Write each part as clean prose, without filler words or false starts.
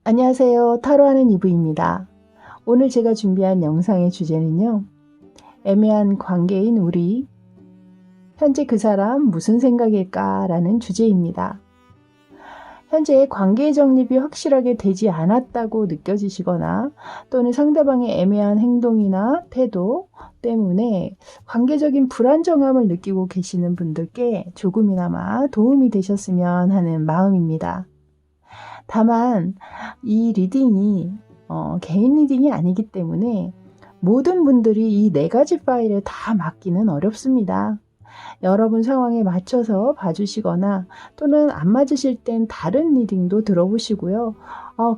안녕하세요. 타로하는 이브입니다. 오늘 제가 준비한 영상의 주제는요. 애매한 관계인 우리, 현재 그 사람 무슨 생각일까? 라는 주제입니다. 현재 관계의 정립이 확실하게 되지 않았다고 느껴지시거나 또는 상대방의 애매한 행동이나 태도 때문에 관계적인 불안정함을 느끼고 계시는 분들께 조금이나마 도움이 되셨으면 하는 마음입니다. 다만 이 리딩이 개인 리딩이 아니기 때문에 모든 분들이 이 4가지 파일을 다 맞기는 어렵습니다. 여러분 상황에 맞춰서 봐주시거나 또는 안 맞으실 땐 다른 리딩도 들어보시고요.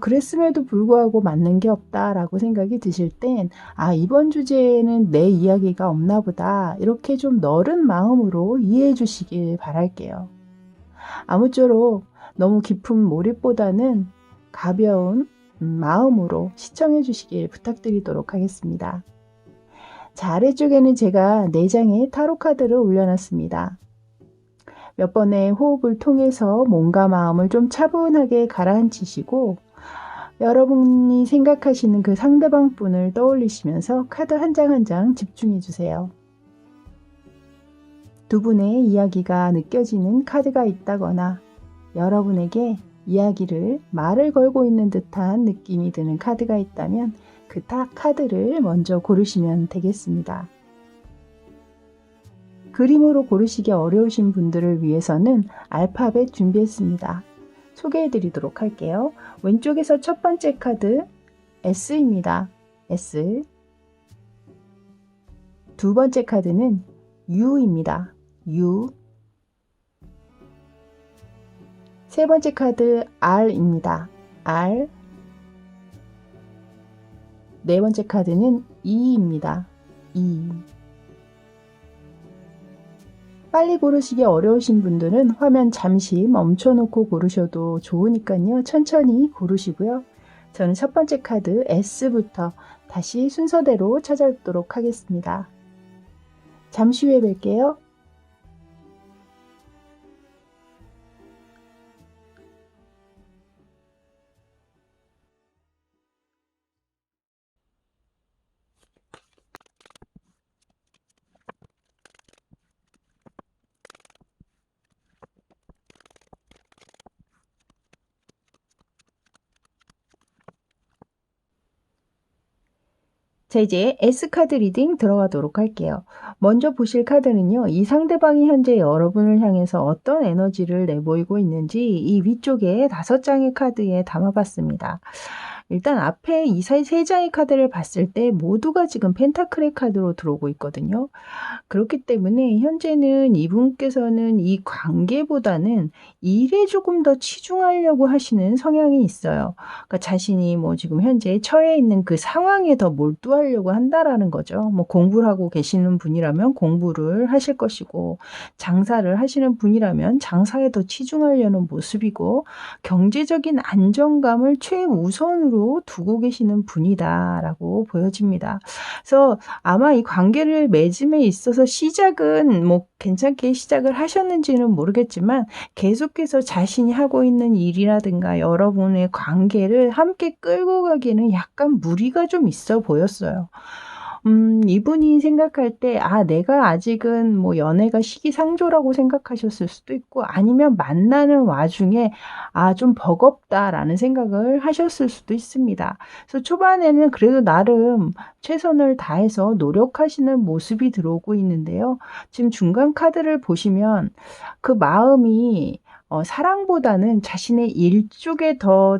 그랬음에도 불구하고 맞는 게 없다라고 생각이 드실 땐 이번 주제에는 내 이야기가 없나 보다 이렇게 좀 넓은 마음으로 이해해 주시길 바랄게요. 아무쪼록 너무 깊은 몰입보다는 가벼운 마음으로 시청해 주시길 부탁드리도록 하겠습니다. 자, 아래쪽에는 제가 4장의 타로 카드를 올려놨습니다. 몇 번의 호흡을 통해서 몸과 마음을 좀 차분하게 가라앉히시고 여러분이 생각하시는 그 상대방 분을 떠올리시면서 카드 한 장 한 장 집중해 주세요. 두 분의 이야기가 느껴지는 카드가 있다거나 여러분에게 이야기를 말을 걸고 있는 듯한 느낌이 드는 카드가 있다면 그 딱 카드를 먼저 고르시면 되겠습니다. 그림으로 고르시기 어려우신 분들을 위해서는 알파벳 준비했습니다. 소개해 드리도록 할게요. 왼쪽에서 첫 번째 카드 S입니다. S. 두 번째 카드는 U입니다. U. 세 번째 카드 R입니다. R. 네 번째 카드는 E입니다. E. 빨리 고르시기 어려우신 분들은 화면 잠시 멈춰놓고 고르셔도 좋으니까요. 천천히 고르시고요. 저는 첫 번째 카드 S부터 다시 순서대로 찾아뵙도록 하겠습니다. 잠시 후에 뵐게요. 자, 이제 S카드 리딩 들어가도록 할게요. 먼저 보실 카드는요. 이 상대방이 현재 여러분을 향해서 어떤 에너지를 내보이고 있는지 이 위쪽에 5장의 카드에 담아봤습니다. 일단 앞에 이 3장의 카드를 봤을 때 모두가 지금 펜타클의 카드로 들어오고 있거든요. 그렇기 때문에 현재는 이분께서는 이 관계보다는 일에 조금 더 치중하려고 하시는 성향이 있어요. 그러니까 자신이 지금 현재 처해 있는 그 상황에 더 몰두하려고 한다라는 거죠. 공부를 하고 계시는 분이라면 공부를 하실 것이고 장사를 하시는 분이라면 장사에 더 치중하려는 모습이고 경제적인 안정감을 최우선으로 두고 계시는 분이다라고 보여집니다. 그래서 아마 이 관계를 맺음에 있어서 시작은 괜찮게 시작을 하셨는지는 모르겠지만 계속해서 자신이 하고 있는 일이라든가 여러분의 관계를 함께 끌고 가기에는 약간 무리가 좀 있어 보였어요. 이분이 생각할 때 내가 아직은 연애가 시기상조라고 생각하셨을 수도 있고 아니면 만나는 와중에 좀 버겁다라는 생각을 하셨을 수도 있습니다. 그래서 초반에는 그래도 나름 최선을 다해서 노력하시는 모습이 들어오고 있는데요. 지금 중간 카드를 보시면 그 마음이 사랑보다는 자신의 일 쪽에 더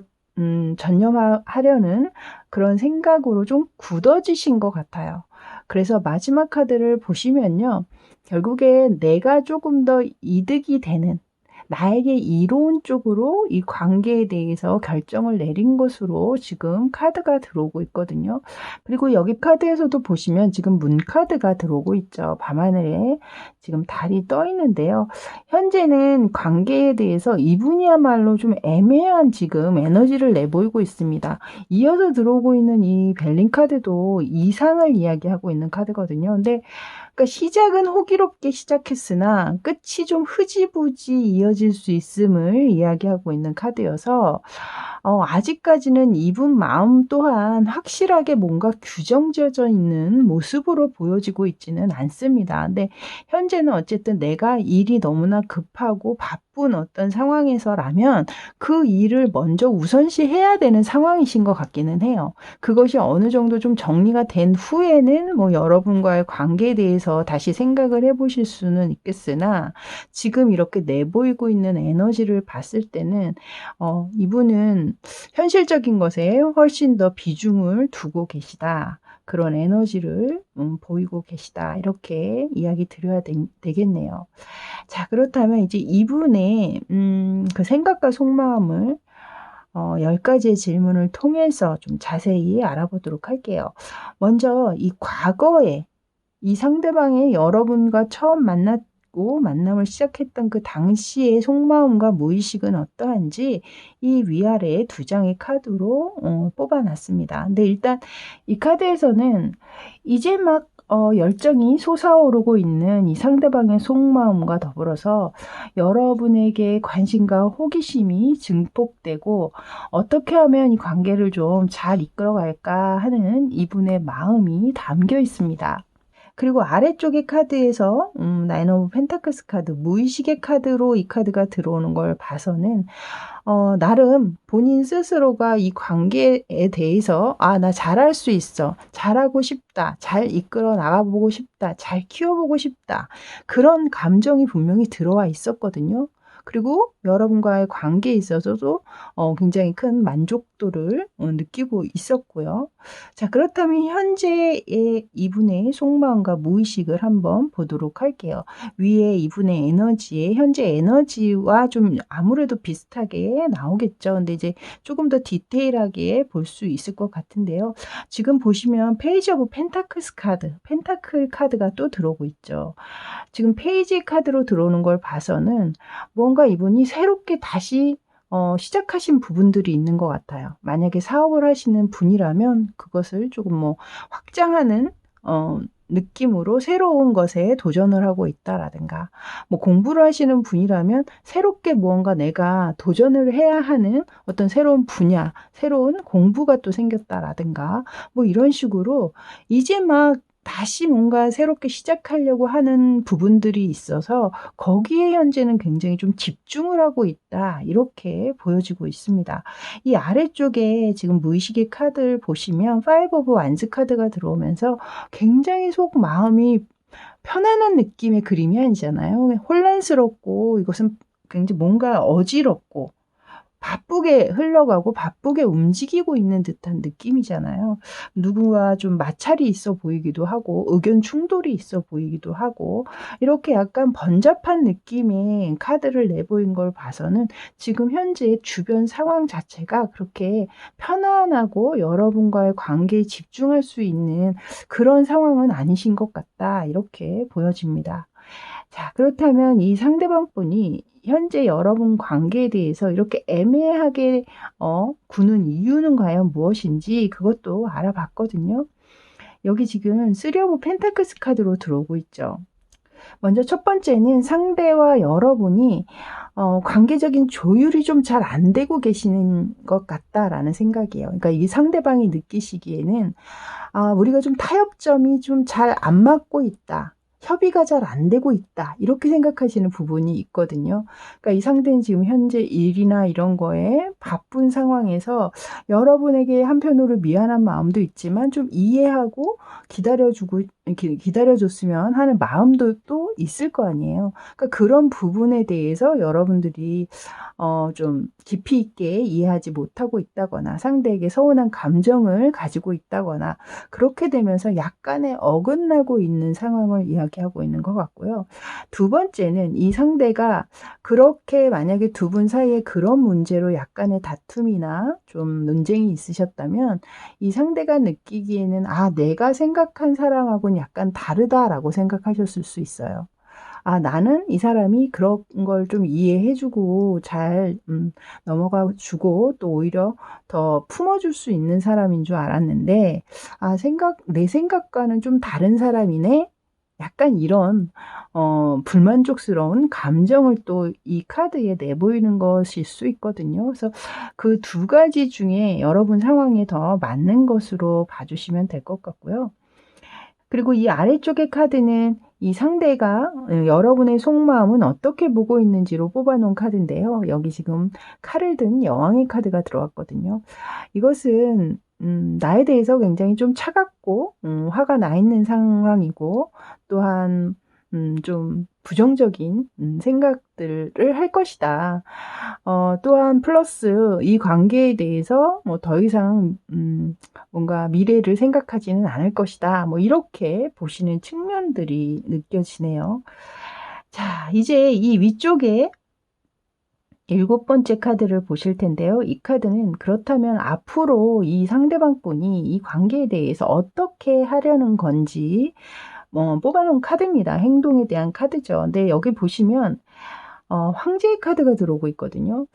전념하려는 그런 생각으로 좀 굳어지신 것 같아요. 그래서 마지막 카드를 보시면요. 결국에 내가 조금 더 이득이 되는 나에게 이로운 쪽으로 이 관계에 대해서 결정을 내린 것으로 지금 카드가 들어오고 있거든요. 그리고 여기 카드에서도 보시면 지금 문 카드가 들어오고 있죠. 밤하늘에 지금 달이 떠 있는데요. 현재는 관계에 대해서 이분이야말로 좀 애매한 지금 에너지를 내보이고 있습니다. 이어서 들어오고 있는 이 벨린 카드도 이상을 이야기하고 있는 카드거든요. 근데 그러니까 시작은 호기롭게 시작했으나 끝이 좀 흐지부지 이어질 수 있음을 이야기하고 있는 카드여서 아직까지는 이분 마음 또한 확실하게 뭔가 규정지어져 있는 모습으로 보여지고 있지는 않습니다. 근데 현재는 어쨌든 내가 일이 너무나 급하고 바쁜 어떤 상황에서라면 그 일을 먼저 우선시해야 되는 상황이신 것 같기는 해요. 그것이 어느 정도 좀 정리가 된 후에는 뭐 여러분과의 관계에 대해서 다시 생각을 해 보실 수는 있겠으나 지금 이렇게 내보이고 있는 에너지를 봤을 때는 이분은 현실적인 것에 훨씬 더 비중을 두고 계시다. 그런 에너지를 보이고 계시다. 이렇게 이야기 드려야 되겠네요. 자, 그렇다면 이제 이분의 그 생각과 속마음을 10가지의 질문을 통해서 좀 자세히 알아보도록 할게요. 먼저 이 과거에 이 상대방이 여러분과 처음 만났고 만남을 시작했던 그 당시의 속마음과 무의식은 어떠한지 이 위아래에 2장의 카드로 뽑아 놨습니다. 근데 일단 이 카드에서는 이제 막 열정이 솟아오르고 있는 이 상대방의 속마음과 더불어서 여러분에게 관심과 호기심이 증폭되고 어떻게 하면 이 관계를 좀 잘 이끌어갈까 하는 이분의 마음이 담겨 있습니다. 그리고 아래쪽의 카드에서 나인 오브 펜타클스 카드, 무의식의 카드로 이 카드가 들어오는 걸 봐서는 나름 본인 스스로가 이 관계에 대해서 '아, 나 잘할 수 있어. 잘하고 싶다. 잘 이끌어 나가보고 싶다. 잘 키워보고 싶다.' 그런 감정이 분명히 들어와 있었거든요. 그리고 여러분과의 관계에 있어서도 굉장히 큰 만족도를 느끼고 있었고요. 자, 그렇다면 현재의 이분의 속마음과 무의식을 한번 보도록 할게요. 위에 이분의 에너지에 현재 에너지와 좀 아무래도 비슷하게 나오겠죠. 근데 이제 조금 더 디테일하게 볼 수 있을 것 같은데요. 지금 보시면 페이지 오브 펜타클스 카드, 펜타클 카드가 또 들어오고 있죠. 지금 페이지 카드로 들어오는 걸 봐서는 뭔가 이분이 새롭게 다시 시작하신 부분들이 있는 것 같아요. 만약에 사업을 하시는 분이라면 그것을 조금 뭐 확장하는 느낌으로 새로운 것에 도전을 하고 있다라든가, 뭐 공부를 하시는 분이라면 새롭게 무언가 내가 도전을 해야 하는 어떤 새로운 분야, 새로운 공부가 또 생겼다라든가, 뭐 이런 식으로 이제 막 다시 뭔가 새롭게 시작하려고 하는 부분들이 있어서 거기에 현재는 굉장히 좀 집중을 하고 있다. 이렇게 보여지고 있습니다. 이 아래쪽에 지금 무의식의 카드를 보시면 파이브 오브 완즈 카드가 들어오면서 굉장히 속 마음이 편안한 느낌의 그림이 아니잖아요. 혼란스럽고 이것은 굉장히 뭔가 어지럽고 바쁘게 흘러가고 바쁘게 움직이고 있는 듯한 느낌이잖아요. 누구와 좀 마찰이 있어 보이기도 하고 의견 충돌이 있어 보이기도 하고 이렇게 약간 번잡한 느낌의 카드를 내보인 걸 봐서는 지금 현재 주변 상황 자체가 그렇게 편안하고 여러분과의 관계에 집중할 수 있는 그런 상황은 아니신 것 같다. 이렇게 보여집니다. 자, 그렇다면 이 상대방 분이 현재 여러분 관계에 대해서 이렇게 애매하게 구는 이유는 과연 무엇인지 그것도 알아봤거든요. 여기 지금 쓰리 오브 펜타클스 카드로 들어오고 있죠. 먼저 첫 번째는 상대와 여러분이 관계적인 조율이 좀 잘 안 되고 계시는 것 같다라는 생각이에요. 그러니까 이 상대방이 느끼시기에는 우리가 좀 타협점이 좀 잘 안 맞고 있다. 협의가 잘 안 되고 있다. 이렇게 생각하시는 부분이 있거든요. 그러니까 이 상대는 지금 현재 일이나 이런 거에 바쁜 상황에서 여러분에게 한편으로 미안한 마음도 있지만 좀 이해하고 기다려줬으면 하는 마음도 또 있을 거 아니에요. 그러니까 그런 부분에 대해서 여러분들이 좀 깊이 있게 이해하지 못하고 있다거나 상대에게 서운한 감정을 가지고 있다거나 그렇게 되면서 약간의 어긋나고 있는 상황을 이야기하고 있는 것 같고요. 두 번째는 이 상대가 그렇게 만약에 두 분 사이에 그런 문제로 약간의 다툼이나 좀 논쟁이 있으셨다면 이 상대가 느끼기에는 내가 생각한 사람하고는 약간 다르다라고 생각하셨을 수 있어요. 나는 이 사람이 그런 걸 좀 이해해 주고 잘 넘어가 주고 또 오히려 더 품어줄 수 있는 사람인 줄 알았는데 내 생각과는 좀 다른 사람이네? 약간 이런 불만족스러운 감정을 또 이 카드에 내보이는 것일 수 있거든요. 그래서 그 두 가지 중에 여러분 상황에 더 맞는 것으로 봐 주시면 될 것 같고요. 그리고 이 아래쪽의 카드는 이 상대가 여러분의 속마음은 어떻게 보고 있는지로 뽑아 놓은 카드인데요. 여기 지금 칼을 든 여왕의 카드가 들어왔거든요. 이것은 나에 대해서 굉장히 좀 차갑고 화가 나 있는 상황이고, 또한 좀 부정적인 생각들을 할 것이다. 또한 플러스 이 관계에 대해서 뭐 더 이상 뭔가 미래를 생각하지는 않을 것이다. 뭐 이렇게 보시는 측면들이 느껴지네요. 자, 이제 이 위쪽에 7번째 카드를 보실 텐데요. 이 카드는 그렇다면 앞으로 이 상대방 분이 이 관계에 대해서 어떻게 하려는 건지 뽑아 놓은 카드입니다. 행동에 대한 카드죠. 근데 여기 보시면 황제의 카드가 들어오고 있거든요.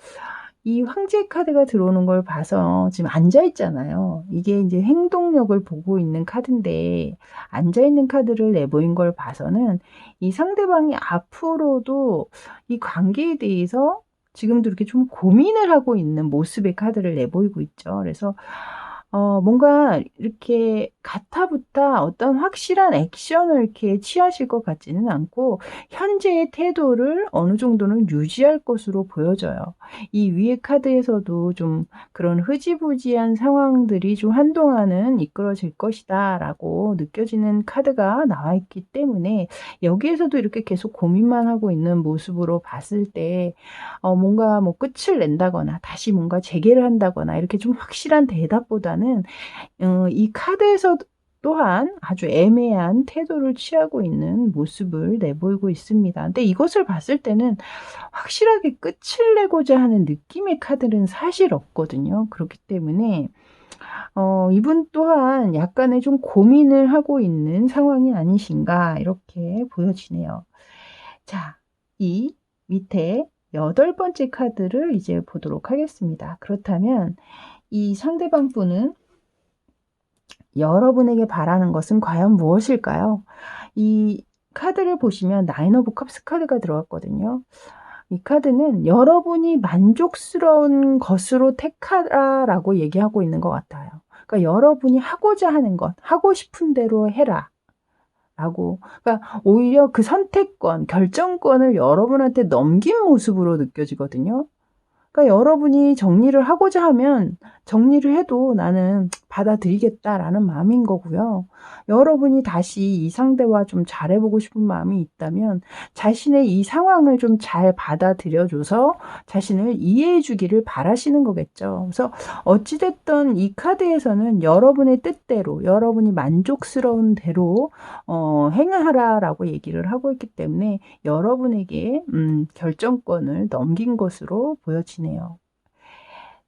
이 황제의 카드가 들어오는 걸 봐서 지금 앉아 있잖아요. 이게 이제 행동력을 보고 있는 카드인데, 앉아 있는 카드를 내보인 걸 봐서는 이 상대방이 앞으로도 이 관계에 대해서 지금도 이렇게 좀 고민을 하고 있는 모습의 카드를 내보이고 있죠. 그래서 뭔가 이렇게 가타부타 어떤 확실한 액션을 이렇게 취하실 것 같지는 않고, 현재의 태도를 어느 정도는 유지할 것으로 보여져요. 이 위의 카드에서도 좀 그런 흐지부지한 상황들이 좀 한동안은 이끌어질 것이다 라고 느껴지는 카드가 나와 있기 때문에, 여기에서도 이렇게 계속 고민만 하고 있는 모습으로 봤을 때 뭔가 뭐 끝을 낸다거나 다시 뭔가 재개를 한다거나 이렇게 좀 확실한 대답보다는 이 카드에서 또한 아주 애매한 태도를 취하고 있는 모습을 내보이고 있습니다. 근데 이것을 봤을 때는 확실하게 끝을 내고자 하는 느낌의 카드는 사실 없거든요. 그렇기 때문에 이분 또한 약간의 좀 고민을 하고 있는 상황이 아니신가 이렇게 보여지네요. 자, 이 밑에 8번째 카드를 이제 보도록 하겠습니다. 그렇다면 이 상대방 분은 여러분에게 바라는 것은 과연 무엇일까요? 이 카드를 보시면 나인 오브 컵스 카드가 들어왔거든요. 이 카드는 여러분이 만족스러운 것으로 택하라라고 얘기하고 있는 것 같아요. 그러니까 여러분이 하고자 하는 것, 하고 싶은 대로 해라. 라고. 그러니까 오히려 그 선택권, 결정권을 여러분한테 넘긴 모습으로 느껴지거든요. 그러니까 여러분이 정리를 하고자 하면 정리를 해도 나는 받아들이겠다라는 마음인 거고요. 여러분이 다시 이 상대와 좀 잘해보고 싶은 마음이 있다면 자신의 이 상황을 좀 잘 받아들여줘서 자신을 이해해주기를 바라시는 거겠죠. 그래서 어찌됐든 이 카드에서는 여러분의 뜻대로, 여러분이 만족스러운 대로 행하라라고 얘기를 하고 있기 때문에 여러분에게 결정권을 넘긴 것으로 보여지네요.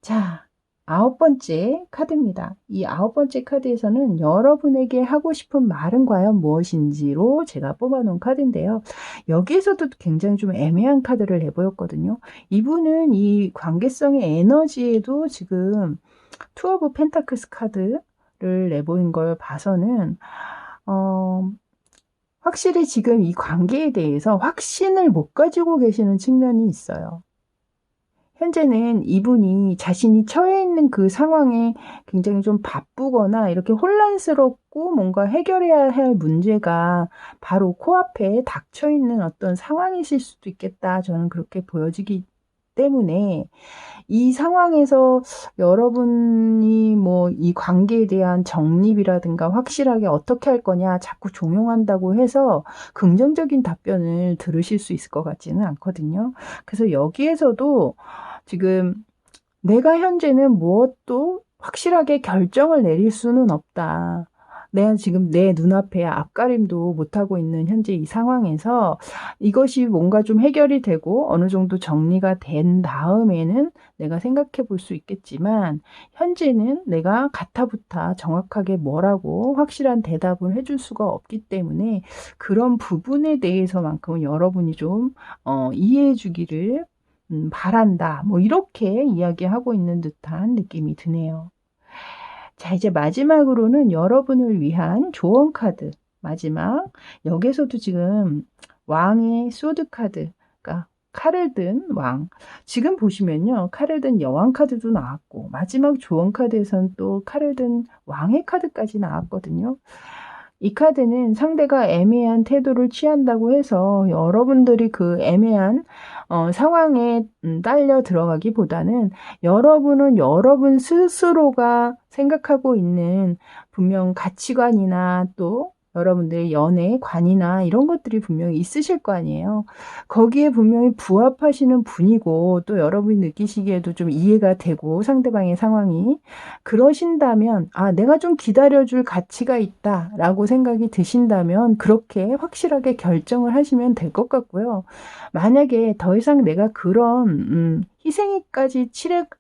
자, 9번째 카드입니다. 이 9번째 카드에서는 여러분에게 하고 싶은 말은 과연 무엇인지로 제가 뽑아놓은 카드인데요. 여기에서도 굉장히 좀 애매한 카드를 내보였거든요. 이분은 이 관계성의 에너지에도 지금 투 오브 펜타클스 카드를 내보인 걸 봐서는 확실히 지금 이 관계에 대해서 확신을 못 가지고 계시는 측면이 있어요. 현재는 이분이 자신이 처해 있는 그 상황에 굉장히 좀 바쁘거나 이렇게 혼란스럽고 뭔가 해결해야 할 문제가 바로 코앞에 닥쳐 있는 어떤 상황이실 수도 있겠다. 저는 그렇게 보여지기 때문에 이 상황에서 여러분이 뭐 이 관계에 대한 정립이라든가 확실하게 어떻게 할 거냐 자꾸 종용한다고 해서 긍정적인 답변을 들으실 수 있을 것 같지는 않거든요. 그래서 여기에서도 지금 내가 현재는 무엇도 확실하게 결정을 내릴 수는 없다. 내가 지금 내 눈앞에 앞가림도 못하고 있는 현재 이 상황에서 이것이 뭔가 좀 해결이 되고 어느 정도 정리가 된 다음에는 내가 생각해 볼 수 있겠지만, 현재는 내가 가타부타 정확하게 뭐라고 확실한 대답을 해줄 수가 없기 때문에 그런 부분에 대해서만큼은 여러분이 좀 이해해 주기를 바란다. 뭐 이렇게 이야기하고 있는 듯한 느낌이 드네요. 자, 이제 마지막으로는 여러분을 위한 조언 카드 마지막 여기서도 지금 왕의 소드 카드, 그러니까 칼을 든 왕. 지금 보시면요, 칼을 든 여왕 카드도 나왔고 마지막 조언 카드에선 또 칼을 든 왕의 카드까지 나왔거든요. 이 카드는 상대가 애매한 태도를 취한다고 해서 여러분들이 그 애매한 상황에 딸려 들어가기보다는 여러분은 여러분 스스로가 생각하고 있는 분명 가치관이나 또 여러분들의 연애관이나 이런 것들이 분명히 있으실 거 아니에요. 거기에 분명히 부합하시는 분이고 또 여러분이 느끼시기에도 좀 이해가 되고 상대방의 상황이 그러신다면 내가 좀 기다려줄 가치가 있다라고 생각이 드신다면 그렇게 확실하게 결정을 하시면 될 것 같고요. 만약에 더 이상 내가 그런 희생까지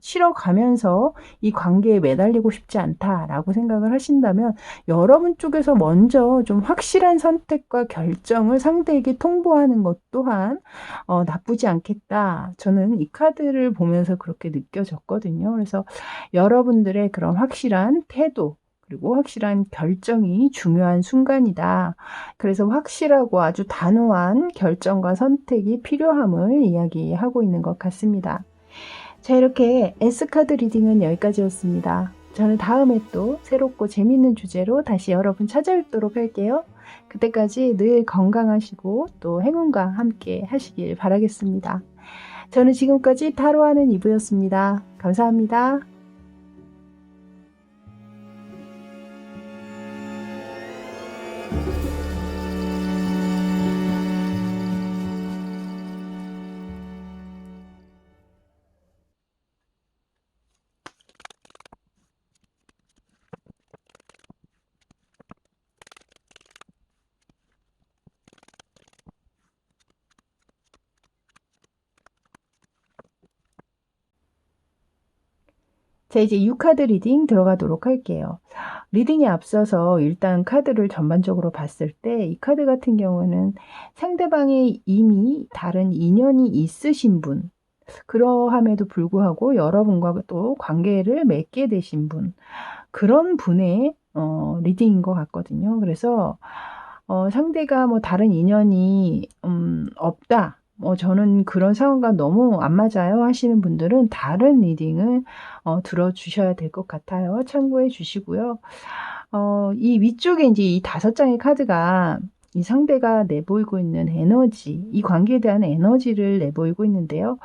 치러가면서 이 관계에 매달리고 싶지 않다라고 생각을 하신다면 여러분 쪽에서 먼저 좀 확실한 선택과 결정을 상대에게 통보하는 것 또한 나쁘지 않겠다. 저는 이 카드를 보면서 그렇게 느껴졌거든요. 그래서 여러분들의 그런 확실한 태도 그리고 확실한 결정이 중요한 순간이다. 그래서 확실하고 아주 단호한 결정과 선택이 필요함을 이야기하고 있는 것 같습니다. 자, 이렇게 S카드 리딩은 여기까지였습니다. 저는 다음에 또 새롭고 재밌는 주제로 다시 여러분 찾아뵙도록 할게요. 그때까지 늘 건강하시고 또 행운과 함께 하시길 바라겠습니다. 저는 지금까지 타로하는 이브였습니다. 감사합니다. 자, 이제 6카드 리딩 들어가도록 할게요. 리딩에 앞서서 일단 카드를 전반적으로 봤을 때 이 카드 같은 경우는 상대방의 이미 다른 인연이 있으신 분, 그러함에도 불구하고 여러분과 또 관계를 맺게 되신 분, 그런 분의 리딩인 것 같거든요. 그래서 상대가 뭐 다른 인연이 없다. 저는 그런 상황과 너무 안 맞아요 하시는 분들은 다른 리딩을 들어주셔야 될 것 같아요. 참고해 주시고요. 이 위쪽에 이제 이 5장의 카드가 이 상대가 내보이고 있는 에너지, 이 관계에 대한 에너지를 내보이고 있는데요.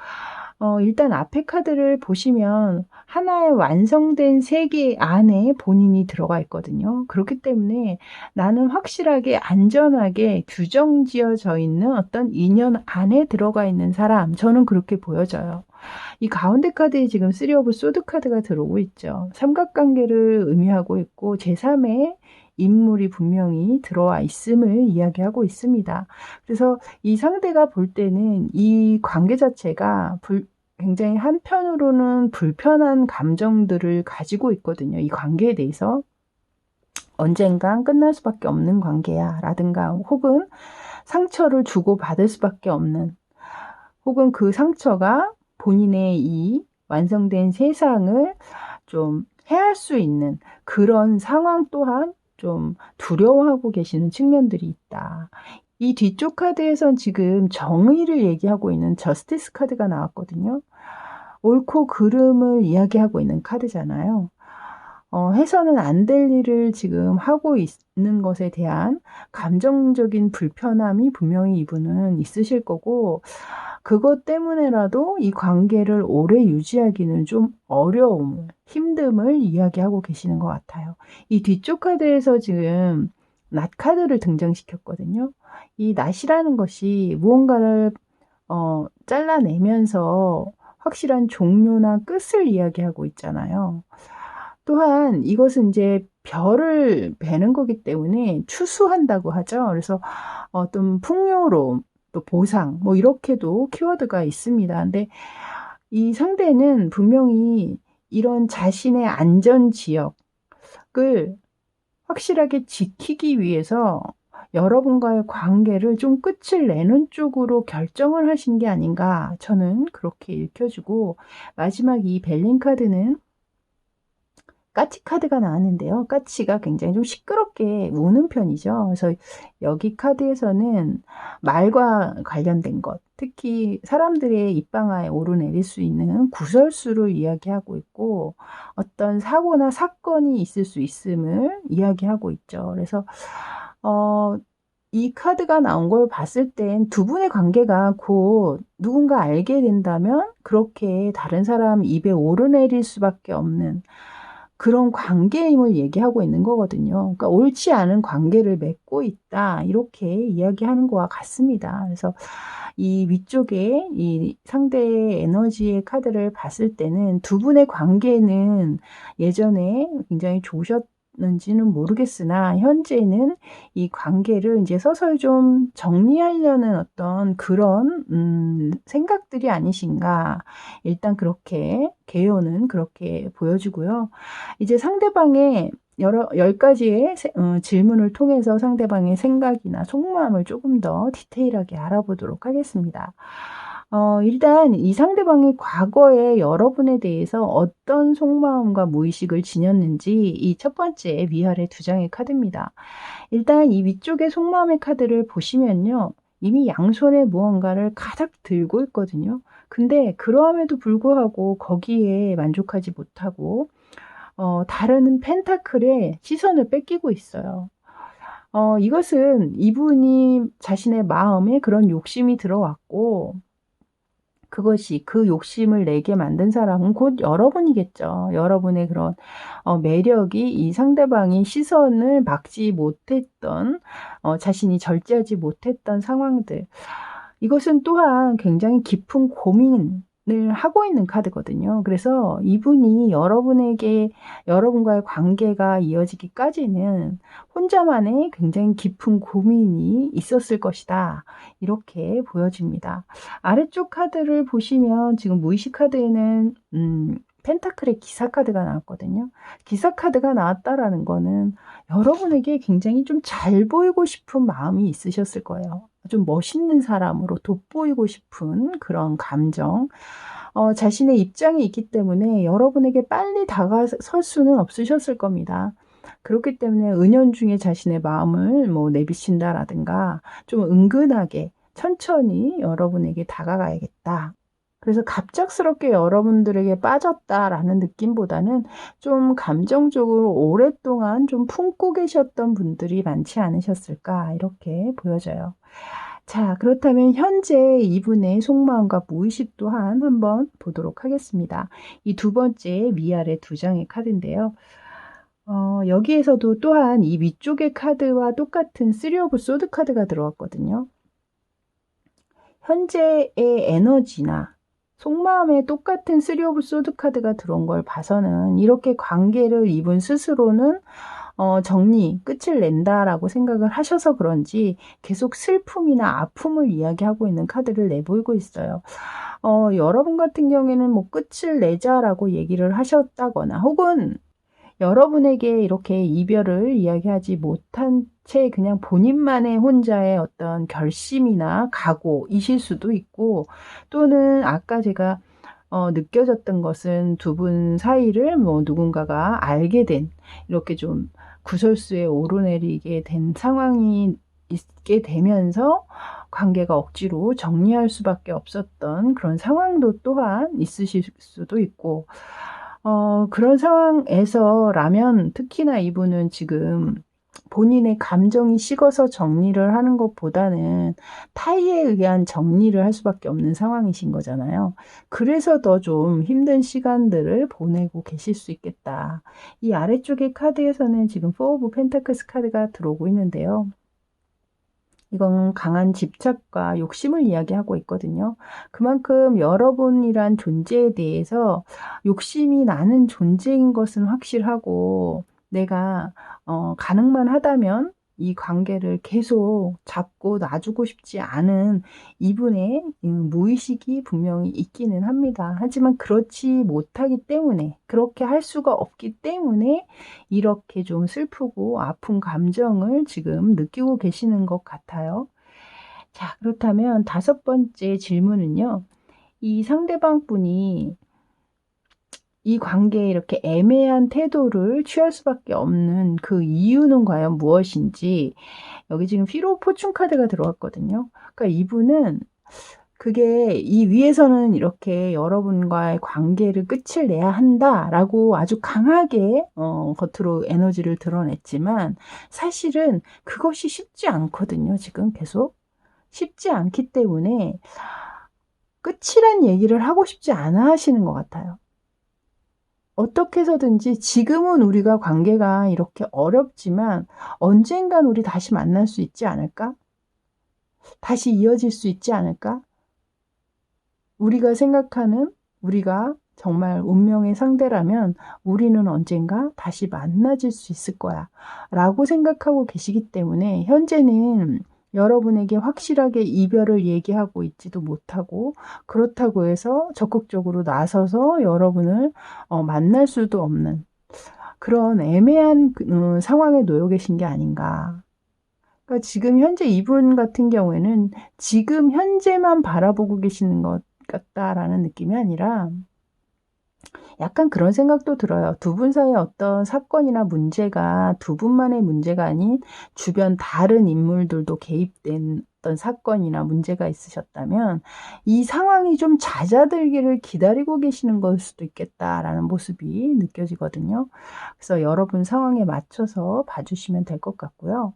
일단 앞에 카드를 보시면 하나의 완성된 세계 안에 본인이 들어가 있거든요. 그렇기 때문에 나는 확실하게 안전하게 규정 지어져 있는 어떤 인연 안에 들어가 있는 사람, 저는 그렇게 보여져요. 이 가운데 카드에 지금 3 오브 소드 카드가 들어오고 있죠. 삼각관계를 의미하고 있고 제3의 인물이 분명히 들어와 있음을 이야기하고 있습니다. 그래서 이 상대가 볼 때는 이 관계 자체가 굉장히 한편으로는 불편한 감정들을 가지고 있거든요. 이 관계에 대해서. 언젠간 끝날 수밖에 없는 관계야 라든가 혹은 상처를 주고받을 수밖에 없는, 혹은 그 상처가 본인의 이 완성된 세상을 좀 해할 수 있는 그런 상황 또한 좀 두려워하고 계시는 측면들이 있다. 이 뒤쪽 카드에선 지금 정의를 얘기하고 있는 저스티스 카드가 나왔거든요. 옳고 그름을 이야기하고 있는 카드잖아요. 해서는 안 될 일을 지금 하고 있는 것에 대한 감정적인 불편함이 분명히 이분은 있으실 거고, 그것 때문에라도 이 관계를 오래 유지하기는 좀 어려움, 힘듦을 이야기하고 계시는 것 같아요. 이 뒤쪽 카드에서 지금 낫 카드를 등장시켰거든요. 이 낫이라는 것이 무언가를 잘라내면서 확실한 종료나 끝을 이야기하고 있잖아요. 또한 이것은 이제 별을 베는 거기 때문에 추수한다고 하죠. 그래서 어떤 풍요로움, 또 보상, 뭐 이렇게도 키워드가 있습니다. 근데 이 상대는 분명히 이런 자신의 안전 지역을 확실하게 지키기 위해서 여러분과의 관계를 좀 끝을 내는 쪽으로 결정을 하신 게 아닌가, 저는 그렇게 읽혀지고, 마지막 이 벨린 카드는 까치 카드가 나왔는데요. 까치가 굉장히 좀 시끄럽게 우는 편이죠. 그래서 여기 카드에서는 말과 관련된 것, 특히 사람들의 입방아에 오르내릴 수 있는 구설수를 이야기하고 있고 어떤 사고나 사건이 있을 수 있음을 이야기하고 있죠. 그래서 이 카드가 나온 걸 봤을 땐 두 분의 관계가 곧 누군가 알게 된다면 그렇게 다른 사람 입에 오르내릴 수밖에 없는 그런 관계임을 얘기하고 있는 거거든요. 그러니까 옳지 않은 관계를 맺고 있다. 이렇게 이야기하는 거와 같습니다. 그래서 이 위쪽에 이 상대의 에너지의 카드를 봤을 때는 두 분의 관계는 예전에 굉장히 좋으셨는지는 모르겠으나 현재는 이 관계를 이제 서서히 좀 정리하려는 어떤 그런 생각들이 아니신가. 일단 그렇게 개요는 그렇게 보여지고요. 이제 상대방의 10가지의 질문을 통해서 상대방의 생각이나 속마음을 조금 더 디테일하게 알아보도록 하겠습니다. 일단 이 상대방이 과거에 여러분에 대해서 어떤 속마음과 무의식을 지녔는지 이 첫 번째 위아래 두 장의 카드입니다. 일단 이 위쪽의 속마음의 카드를 보시면요. 이미 양손에 무언가를 가득 들고 있거든요. 근데 그러함에도 불구하고 거기에 만족하지 못하고 다른 펜타클에 시선을 뺏기고 있어요. 이것은 이분이 자신의 마음에 그런 욕심이 들어왔고 그것이 그 욕심을 내게 만든 사람은 곧 여러분이겠죠. 여러분의 그런 매력이 이 상대방이 시선을 막지 못했던 자신이 절제하지 못했던 상황들. 이것은 또한 굉장히 깊은 고민을 하고 있는 카드거든요. 그래서 이분이 여러분과의 관계가 이어지기까지는 혼자만의 굉장히 깊은 고민이 있었을 것이다. 이렇게 보여집니다. 아래쪽 카드를 보시면 지금 무의식 카드에는 펜타클의 기사 카드가 나왔거든요. 기사 카드가 나왔다라는 거는 여러분에게 굉장히 좀 잘 보이고 싶은 마음이 있으셨을 거예요. 좀 멋있는 사람으로 돋보이고 싶은 그런 감정. 자신의 입장이 있기 때문에 여러분에게 빨리 다가설 수는 없으셨을 겁니다. 그렇기 때문에 은연중에 자신의 마음을 내비친다라든가 좀 은근하게 천천히 여러분에게 다가가야겠다. 그래서 갑작스럽게 여러분들에게 빠졌다라는 느낌보다는 좀 감정적으로 오랫동안 좀 품고 계셨던 분들이 많지 않으셨을까 이렇게 보여져요. 자, 그렇다면 현재 이분의 속마음과 무의식 또한 한번 보도록 하겠습니다. 이 두 번째 위아래 두 장의 카드인데요. 여기에서도 또한 이 위쪽의 카드와 똑같은 3 오브 소드 카드가 들어왔거든요. 현재의 에너지나 속마음에 똑같은 3 오브 소드 카드가 들어온 걸 봐서는 이렇게 관계를 이분 스스로는 끝을 낸다라고 생각을 하셔서 그런지 계속 슬픔이나 아픔을 이야기하고 있는 카드를 내보이고 있어요. 여러분 같은 경우에는 끝을 내자라고 얘기를 하셨다거나 혹은 여러분에게 이렇게 이별을 이야기하지 못한 채 그냥 본인만의 혼자의 어떤 결심이나 각오이실 수도 있고 또는 아까 제가 느껴졌던 것은 두 분 사이를 누군가가 알게 된 이렇게 좀 구설수에 오르내리게 된 상황이 있게 되면서 관계가 억지로 정리할 수밖에 없었던 그런 상황도 또한 있으실 수도 있고 그런 상황에서라면 특히나 이분은 지금 본인의 감정이 식어서 정리를 하는 것보다는 타의에 의한 정리를 할 수밖에 없는 상황이신 거잖아요. 그래서 더 좀 힘든 시간들을 보내고 계실 수 있겠다. 이 아래쪽의 카드에서는 지금 4 오브 펜타클스 카드가 들어오고 있는데요. 이건 강한 집착과 욕심을 이야기하고 있거든요. 그만큼 여러분이란 존재에 대해서 욕심이 나는 존재인 것은 확실하고 내가 가능만 하다면 이 관계를 계속 잡고 놔주고 싶지 않은 이분의 무의식이 분명히 있기는 합니다. 하지만 그렇지 못하기 때문에 그렇게 할 수가 없기 때문에 이렇게 좀 슬프고 아픈 감정을 지금 느끼고 계시는 것 같아요. 자, 그렇다면 다섯 번째 질문은요. 이 상대방 분이 이 관계에 이렇게 애매한 태도를 취할 수밖에 없는 그 이유는 과연 무엇인지, 여기 지금 피로 포춘 카드가 들어왔거든요. 그러니까 이분은 그게 이 위에서는 이렇게 여러분과의 관계를 끝을 내야 한다라고 아주 강하게 겉으로 에너지를 드러냈지만, 사실은 그것이 쉽지 않거든요. 지금 계속 쉽지 않기 때문에 끝이란 얘기를 하고 싶지 않아 하시는 것 같아요. 어떻게 해서든지 지금은 우리가 관계가 이렇게 어렵지만 언젠간 우리 다시 만날 수 있지 않을까? 다시 이어질 수 있지 않을까? 우리가 생각하는, 우리가 정말 운명의 상대라면 우리는 언젠가 다시 만나질 수 있을 거야 라고 생각하고 계시기 때문에, 현재는 여러분에게 확실하게 이별을 얘기하고 있지도 못하고, 그렇다고 해서 적극적으로 나서서 여러분을 만날 수도 없는 그런 애매한 상황에 놓여 계신 게 아닌가. 그러니까 지금 현재 이분 같은 경우에는 지금 현재만 바라보고 계시는 것 같다라는 느낌이 아니라, 약간 그런 생각도 들어요. 두 분 사이에 어떤 사건이나 문제가 두 분만의 문제가 아닌 주변 다른 인물들도 개입된 어떤 사건이나 문제가 있으셨다면 이 상황이 좀 잦아들기를 기다리고 계시는 걸 수도 있겠다라는 모습이 느껴지거든요. 그래서 여러분 상황에 맞춰서 봐주시면 될 것 같고요.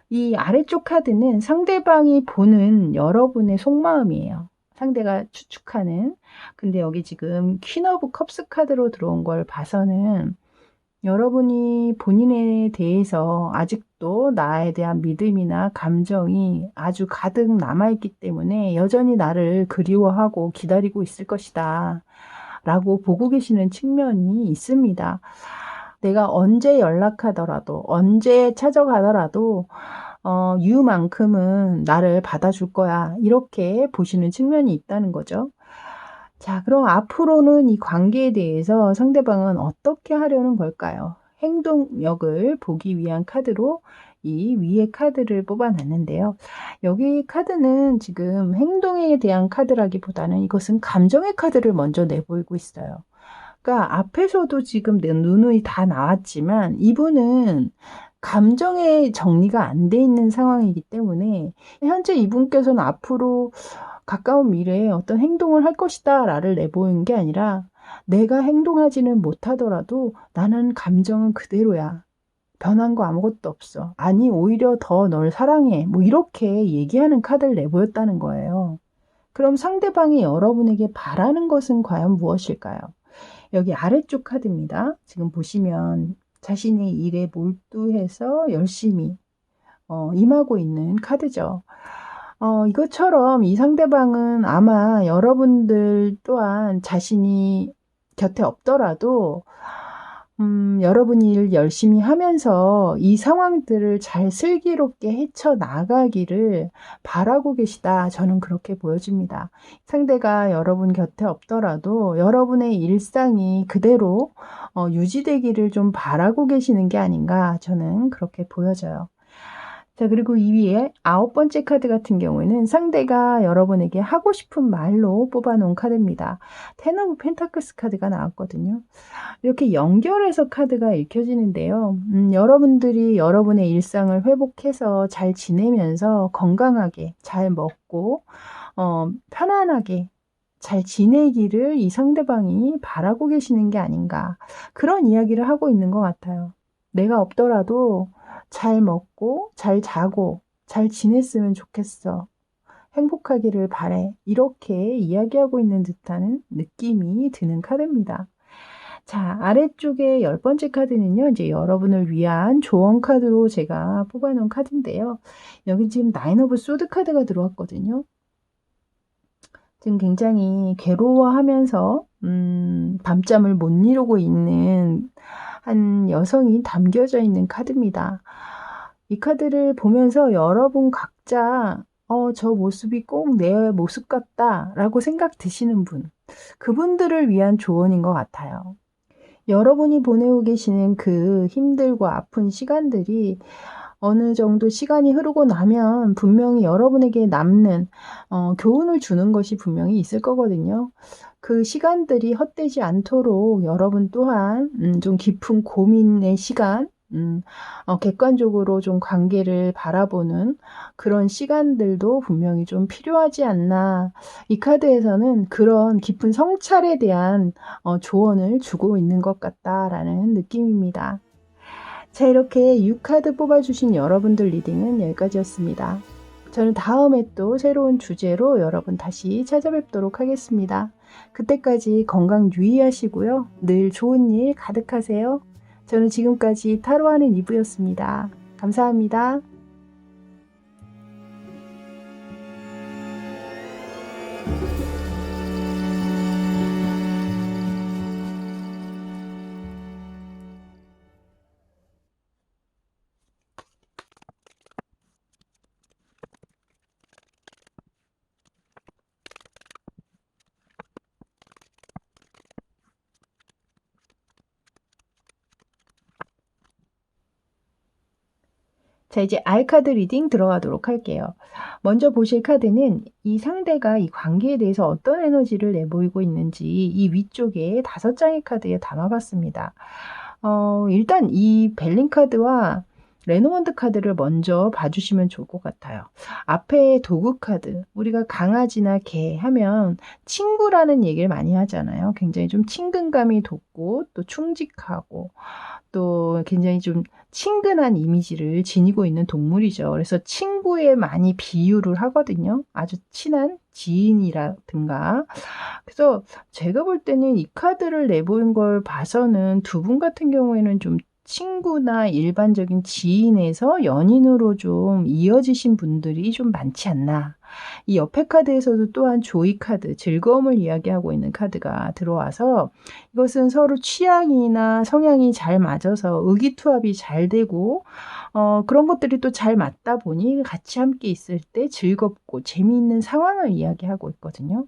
이 아래쪽 카드는 상대방이 보는 여러분의 속마음이에요. 상대가 추측하는. 근데 여기 지금 퀸 오브 컵스 카드로 들어온 걸 봐서는 여러분이 본인에 대해서 아직도 나에 대한 믿음이나 감정이 아주 가득 남아있기 때문에 여전히 나를 그리워하고 기다리고 있을 것이다 라고 보고 계시는 측면이 있습니다. 내가 언제 연락하더라도, 언제 찾아가더라도 유만큼은 나를 받아줄 거야, 이렇게 보시는 측면이 있다는 거죠. 자, 그럼 앞으로는 이 관계에 대해서 상대방은 어떻게 하려는 걸까요? 행동력을 보기 위한 카드로 이 위에 카드를 뽑아놨는데요. 여기 카드는 지금 행동에 대한 카드라기보다는 이것은 감정의 카드를 먼저 내보이고 있어요. 그러니까 앞에서도 지금 내 누누이 다 나왔지만 이분은 감정의 정리가 안 돼 있는 상황이기 때문에 현재 이분께서는 앞으로 가까운 미래에 어떤 행동을 할 것이다 라를 내보이는 게 아니라, 내가 행동하지는 못하더라도 나는 감정은 그대로야, 변한 거 아무것도 없어, 아니 오히려 더 널 사랑해, 뭐 이렇게 얘기하는 카드를 내보였다는 거예요. 그럼 상대방이 여러분에게 바라는 것은 과연 무엇일까요? 여기 아래쪽 카드입니다. 지금 보시면 자신의 일에 몰두해서 열심히 임하고 있는 카드죠. 이것처럼 이 상대방은 아마 여러분들 또한 자신이 곁에 없더라도 여러분이 일 열심히 하면서 이 상황들을 잘 슬기롭게 헤쳐나가기를 바라고 계시다, 저는 그렇게 보여집니다. 상대가 여러분 곁에 없더라도 여러분의 일상이 그대로 유지되기를 좀 바라고 계시는 게 아닌가, 저는 그렇게 보여져요. 자, 그리고 이 위에 9번째 카드 같은 경우에는 상대가 여러분에게 하고 싶은 말로 뽑아놓은 카드입니다. 텐 오브 펜타클스 카드가 나왔거든요. 이렇게 연결해서 카드가 읽혀지는데요. 여러분들이 여러분의 일상을 회복해서 잘 지내면서 건강하게 잘 먹고 편안하게 잘 지내기를 이 상대방이 바라고 계시는 게 아닌가, 그런 이야기를 하고 있는 것 같아요. 내가 없더라도 잘 먹고 잘 자고 잘 지냈으면 좋겠어, 행복하기를 바래, 이렇게 이야기하고 있는 듯한 느낌이 드는 카드입니다. 자, 아래쪽에 10번째 카드는요, 이제 여러분을 위한 조언 카드로 제가 뽑아놓은 카드인데요. 여기 지금 나인 오브 소드 카드가 들어왔거든요. 지금 굉장히 괴로워하면서 밤잠을 못 이루고 있는 한 여성이 담겨져 있는 카드입니다. 이 카드를 보면서 여러분 각자 저 모습이 꼭 내 모습 같다 라고 생각 드시는 분, 그분들을 위한 조언인 것 같아요. 여러분이 보내고 계시는 그 힘들고 아픈 시간들이 어느 정도 시간이 흐르고 나면 분명히 여러분에게 남는 교훈을 주는 것이 분명히 있을 거거든요. 그 시간들이 헛되지 않도록 여러분 또한 좀 깊은 고민의 시간, 객관적으로 좀 관계를 바라보는 그런 시간들도 분명히 좀 필요하지 않나. 이 카드에서는 그런 깊은 성찰에 대한 조언을 주고 있는 것 같다라는 느낌입니다. 자, 이렇게 6카드 뽑아주신 여러분들 리딩은 여기까지였습니다. 저는 다음에 또 새로운 주제로 여러분 다시 찾아뵙도록 하겠습니다. 그때까지 건강 유의하시고요. 늘 좋은 일 가득하세요. 저는 지금까지 타로하는 이브였습니다. 감사합니다. 자, 이제 알카드 리딩 들어가도록 할게요. 먼저 보실 카드는 이 상대가 이 관계에 대해서 어떤 에너지를 내보이고 있는지 이 위쪽에 5장의 카드에 담아봤습니다. 일단 이 벨린 카드와 레노먼드 카드를 먼저 봐주시면 좋을 것 같아요. 앞에 도구 카드, 우리가 강아지나 개 하면 친구라는 얘기를 많이 하잖아요. 굉장히 좀 친근감이 돋고 또 충직하고 또 굉장히 좀 친근한 이미지를 지니고 있는 동물이죠. 그래서 친구에 많이 비유를 하거든요. 아주 친한 지인이라든가. 그래서 제가 볼 때는 이 카드를 내보인 걸 봐서는 두 분 같은 경우에는 좀 친구나 일반적인 지인에서 연인으로 좀 이어지신 분들이 좀 많지 않나. 이 옆에 카드에서도 또한 조이 카드, 즐거움을 이야기하고 있는 카드가 들어와서 이것은 서로 취향이나 성향이 잘 맞아서 의기투합이 잘 되고 그런 것들이 또 잘 맞다 보니 같이 함께 있을 때 즐겁고 재미있는 상황을 이야기하고 있거든요.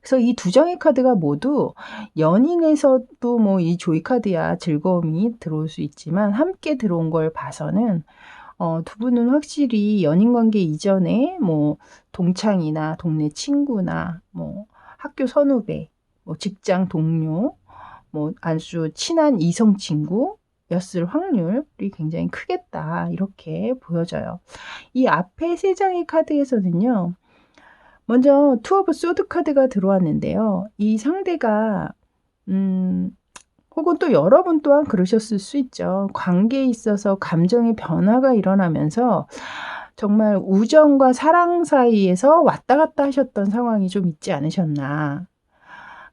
그래서 이 두 장의 카드가 모두 연인에서도 뭐 이 조이 카드야 즐거움이 들어올 수 있지만 함께 들어온 걸 봐서는 두 분은 확실히 연인 관계 이전에 뭐 동창이나 동네 친구나 뭐 학교 선후배, 뭐 직장 동료, 뭐 아주 친한 이성 친구였을 확률이 굉장히 크겠다. 이렇게 보여져요. 이 앞에 3장의 카드에서는요. 먼저 투 오브 소드 카드가 들어왔는데요. 이 상대가 혹은 또 여러분 또한 그러셨을 수 있죠. 관계에 있어서 감정의 변화가 일어나면서 정말 우정과 사랑 사이에서 왔다 갔다 하셨던 상황이 좀 있지 않으셨나.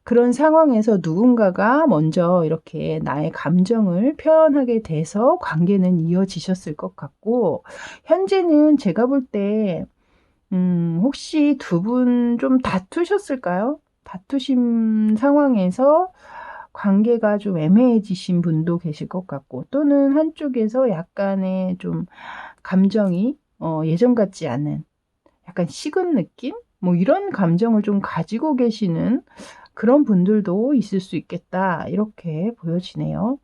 그런 상황에서 누군가가 먼저 이렇게 나의 감정을 표현하게 돼서 관계는 이어지셨을 것 같고, 현재는 제가 볼 때 혹시 두 분 좀 다투셨을까요? 다투신 상황에서 관계가 좀 애매해지신 분도 계실 것 같고, 또는 한쪽에서 약간의 좀 감정이 예전 같지 않은 약간 식은 느낌? 뭐 이런 감정을 좀 가지고 계시는 그런 분들도 있을 수 있겠다. 이렇게 보여지네요.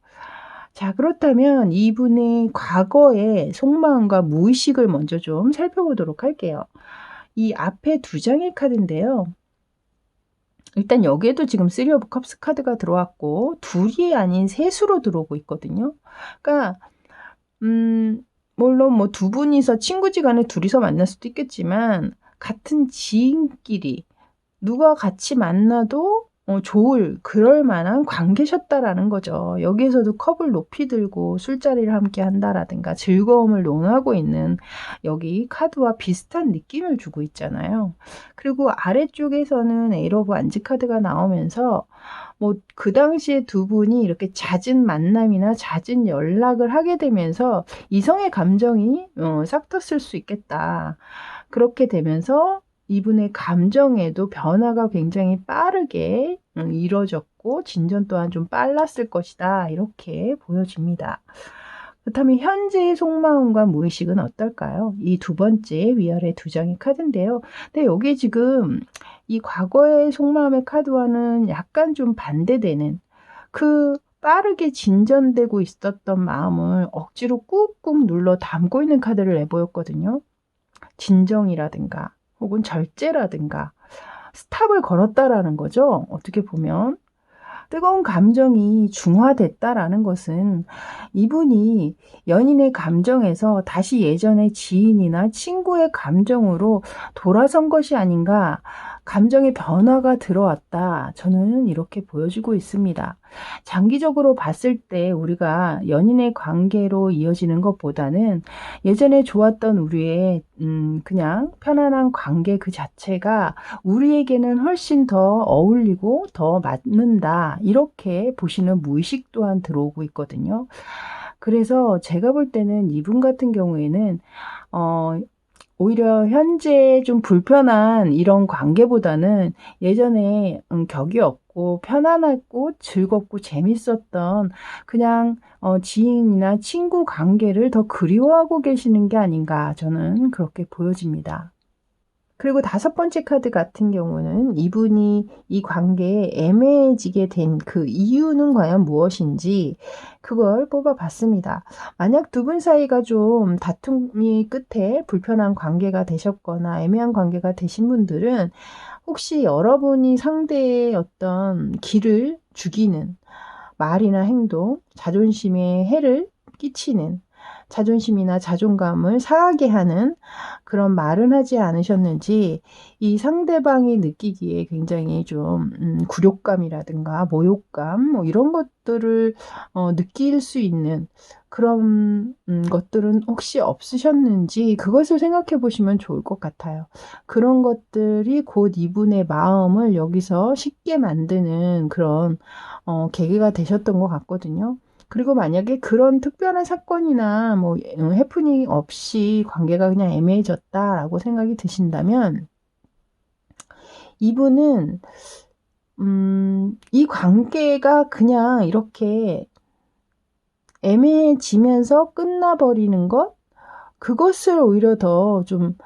자, 그렇다면 이분의 과거의 속마음과 무의식을 먼저 좀 살펴보도록 할게요. 이 앞에 2장의 카드인데요. 일단 여기에도 지금 3 오브 컵스 카드가 들어왔고 둘이 아닌 셋으로 들어오고 있거든요. 그러니까 물론 뭐 두 분이서 친구지간에 둘이서 만날 수도 있겠지만 같은 지인끼리 누가 같이 만나도 좋을 그럴 만한 관계셨다라는 거죠. 여기에서도 컵을 높이 들고 술자리를 함께 한다라든가 즐거움을 논하고 있는 여기 카드와 비슷한 느낌을 주고 있잖아요. 그리고 아래쪽에서는 에이러 오브 안지 카드가 나오면서 뭐 그 당시에 두 분이 이렇게 잦은 만남이나 잦은 연락을 하게 되면서 이성의 감정이 싹 텄을 수 있겠다. 그렇게 되면서 이분의 감정에도 변화가 굉장히 빠르게 이뤄졌고 진전 또한 좀 빨랐을 것이다. 이렇게 보여집니다. 그렇다면 현재의 속마음과 무의식은 어떨까요? 이 두 번째 위아래 2장의 카드인데요. 근데 여기 지금 이 과거의 속마음의 카드와는 약간 좀 반대되는 그 빠르게 진전되고 있었던 마음을 억지로 꾹꾹 눌러 담고 있는 카드를 내보였거든요. 진정이라든가 혹은 절제라든가 스탑을 걸었다라는 거죠. 어떻게 보면 뜨거운 감정이 중화됐다라는 것은 이분이 연인의 감정에서 다시 예전의 지인이나 친구의 감정으로 돌아선 것이 아닌가, 감정의 변화가 들어왔다. 저는 이렇게 보여지고 있습니다. 장기적으로 봤을 때 우리가 연인의 관계로 이어지는 것보다는 예전에 좋았던 우리의 그냥 편안한 관계 그 자체가 우리에게는 훨씬 더 어울리고 더 맞는다. 이렇게 보시는 무의식 또한 들어오고 있거든요. 그래서 제가 볼 때는 이분 같은 경우에는 오히려 현재 좀 불편한 이런 관계보다는 예전에 격이 없고 편안하고 즐겁고 재밌었던 그냥 지인이나 친구 관계를 더 그리워하고 계시는 게 아닌가, 저는 그렇게 보여집니다. 그리고 5번째 카드 같은 경우는 이분이 이 관계에 애매해지게 된 그 이유는 과연 무엇인지 그걸 뽑아봤습니다. 만약 두 분 사이가 좀 다툼이 끝에 불편한 관계가 되셨거나 애매한 관계가 되신 분들은 혹시 여러분이 상대의 어떤 기를 죽이는 말이나 행동, 자존심에 해를 끼치는, 자존심이나 자존감을 상하게 하는 그런 말은 하지 않으셨는지 이 상대방이 느끼기에 굉장히 좀 굴욕감이라든가 모욕감 뭐 이런 것들을 느낄 수 있는 그런 것들은 혹시 없으셨는지 그것을 생각해 보시면 좋을 것 같아요. 그런 것들이 곧 이분의 마음을 여기서 쉽게 만드는 그런 계기가 되셨던 것 같거든요. 그리고 만약에 그런 특별한 사건이나 뭐 해프닝 없이 관계가 그냥 애매해졌다라고 생각이 드신다면 이분은 이 관계가 그냥 이렇게 애매해지면서 끝나버리는 것, 그것을 오히려 더 좀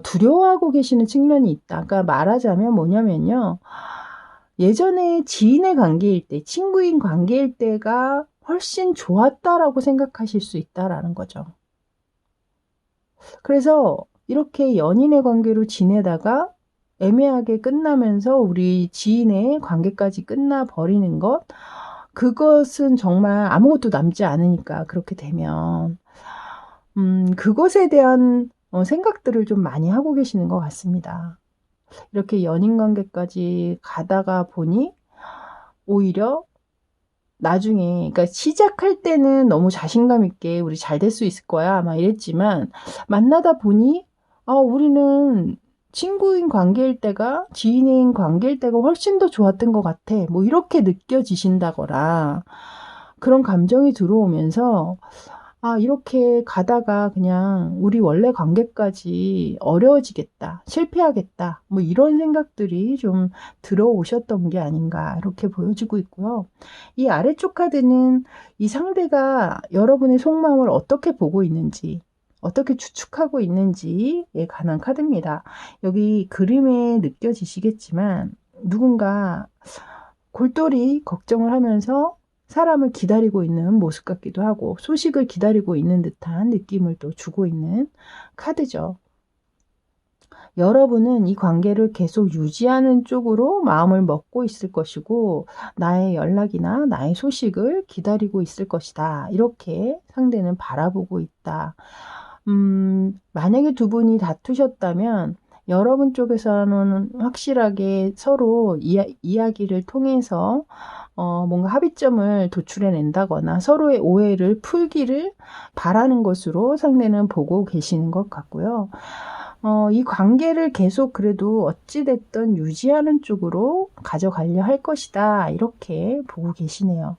두려워하고 계시는 측면이 있다. 그러니까 말하자면 뭐냐면요. 예전에 지인의 관계일 때, 친구인 관계일 때가 훨씬 좋았다라고 생각하실 수 있다라는 거죠. 그래서 이렇게 연인의 관계로 지내다가 애매하게 끝나면서 우리 지인의 관계까지 끝나버리는 것, 그것은 정말 아무것도 남지 않으니까 그렇게 되면 그것에 대한 생각들을 좀 많이 하고 계시는 것 같습니다. 이렇게 연인 관계까지 가다가 보니 오히려 나중에, 그러니까 시작할 때는 너무 자신감 있게 우리 잘 될 수 있을 거야 막 이랬지만 만나다 보니 우리는 친구인 관계일 때가 지인인 관계일 때가 훨씬 더 좋았던 것 같아. 뭐 이렇게 느껴지신다거나 그런 감정이 들어오면서 이렇게 가다가 그냥 우리 원래 관계까지 어려워지겠다, 실패하겠다, 뭐 이런 생각들이 좀 들어오셨던 게 아닌가 이렇게 보여지고 있고요. 이 아래쪽 카드는 이 상대가 여러분의 속마음을 어떻게 보고 있는지, 어떻게 추측하고 있는지에 관한 카드입니다. 여기 그림에 느껴지시겠지만 누군가 골똘히 걱정을 하면서 사람을 기다리고 있는 모습 같기도 하고 소식을 기다리고 있는 듯한 느낌을 또 주고 있는 카드죠. 여러분은 이 관계를 계속 유지하는 쪽으로 마음을 먹고 있을 것이고 나의 연락이나 나의 소식을 기다리고 있을 것이다. 이렇게 상대는 바라보고 있다. 만약에 두 분이 다투셨다면 여러분 쪽에서는 확실하게 서로 이야기를 통해서 뭔가 합의점을 도출해낸다거나 서로의 오해를 풀기를 바라는 것으로 상대는 보고 계시는 것 같고요. 이 관계를 계속 그래도 어찌됐든 유지하는 쪽으로 가져가려 할 것이다. 이렇게 보고 계시네요.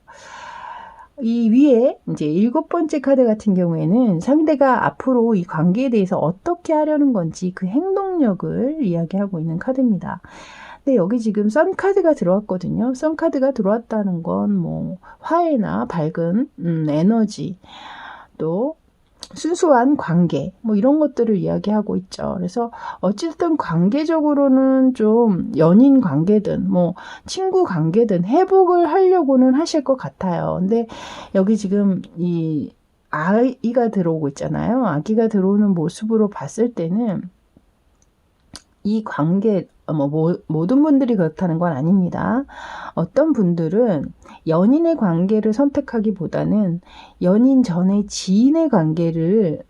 이 위에 이제 7번째 카드 같은 경우에는 상대가 앞으로 이 관계에 대해서 어떻게 하려는 건지 그 행동력을 이야기하고 있는 카드입니다. 근데 여기 지금 선 카드가 들어왔거든요. 선 카드가 들어왔다는 건 뭐 화해나 밝은 에너지, 또 순수한 관계, 뭐 이런 것들을 이야기하고 있죠. 그래서 어쨌든 관계적으로는 좀 연인 관계든 뭐 친구 관계든 회복을 하려고는 하실 것 같아요. 근데 여기 지금 이 아이가 들어오고 있잖아요. 아기가 들어오는 모습으로 봤을 때는 이 관계, 모든 분들이 그렇다는 건 아닙니다. 어떤 분들은 연인의 관계를 선택하기보다는 연인 전에 지인의 관계를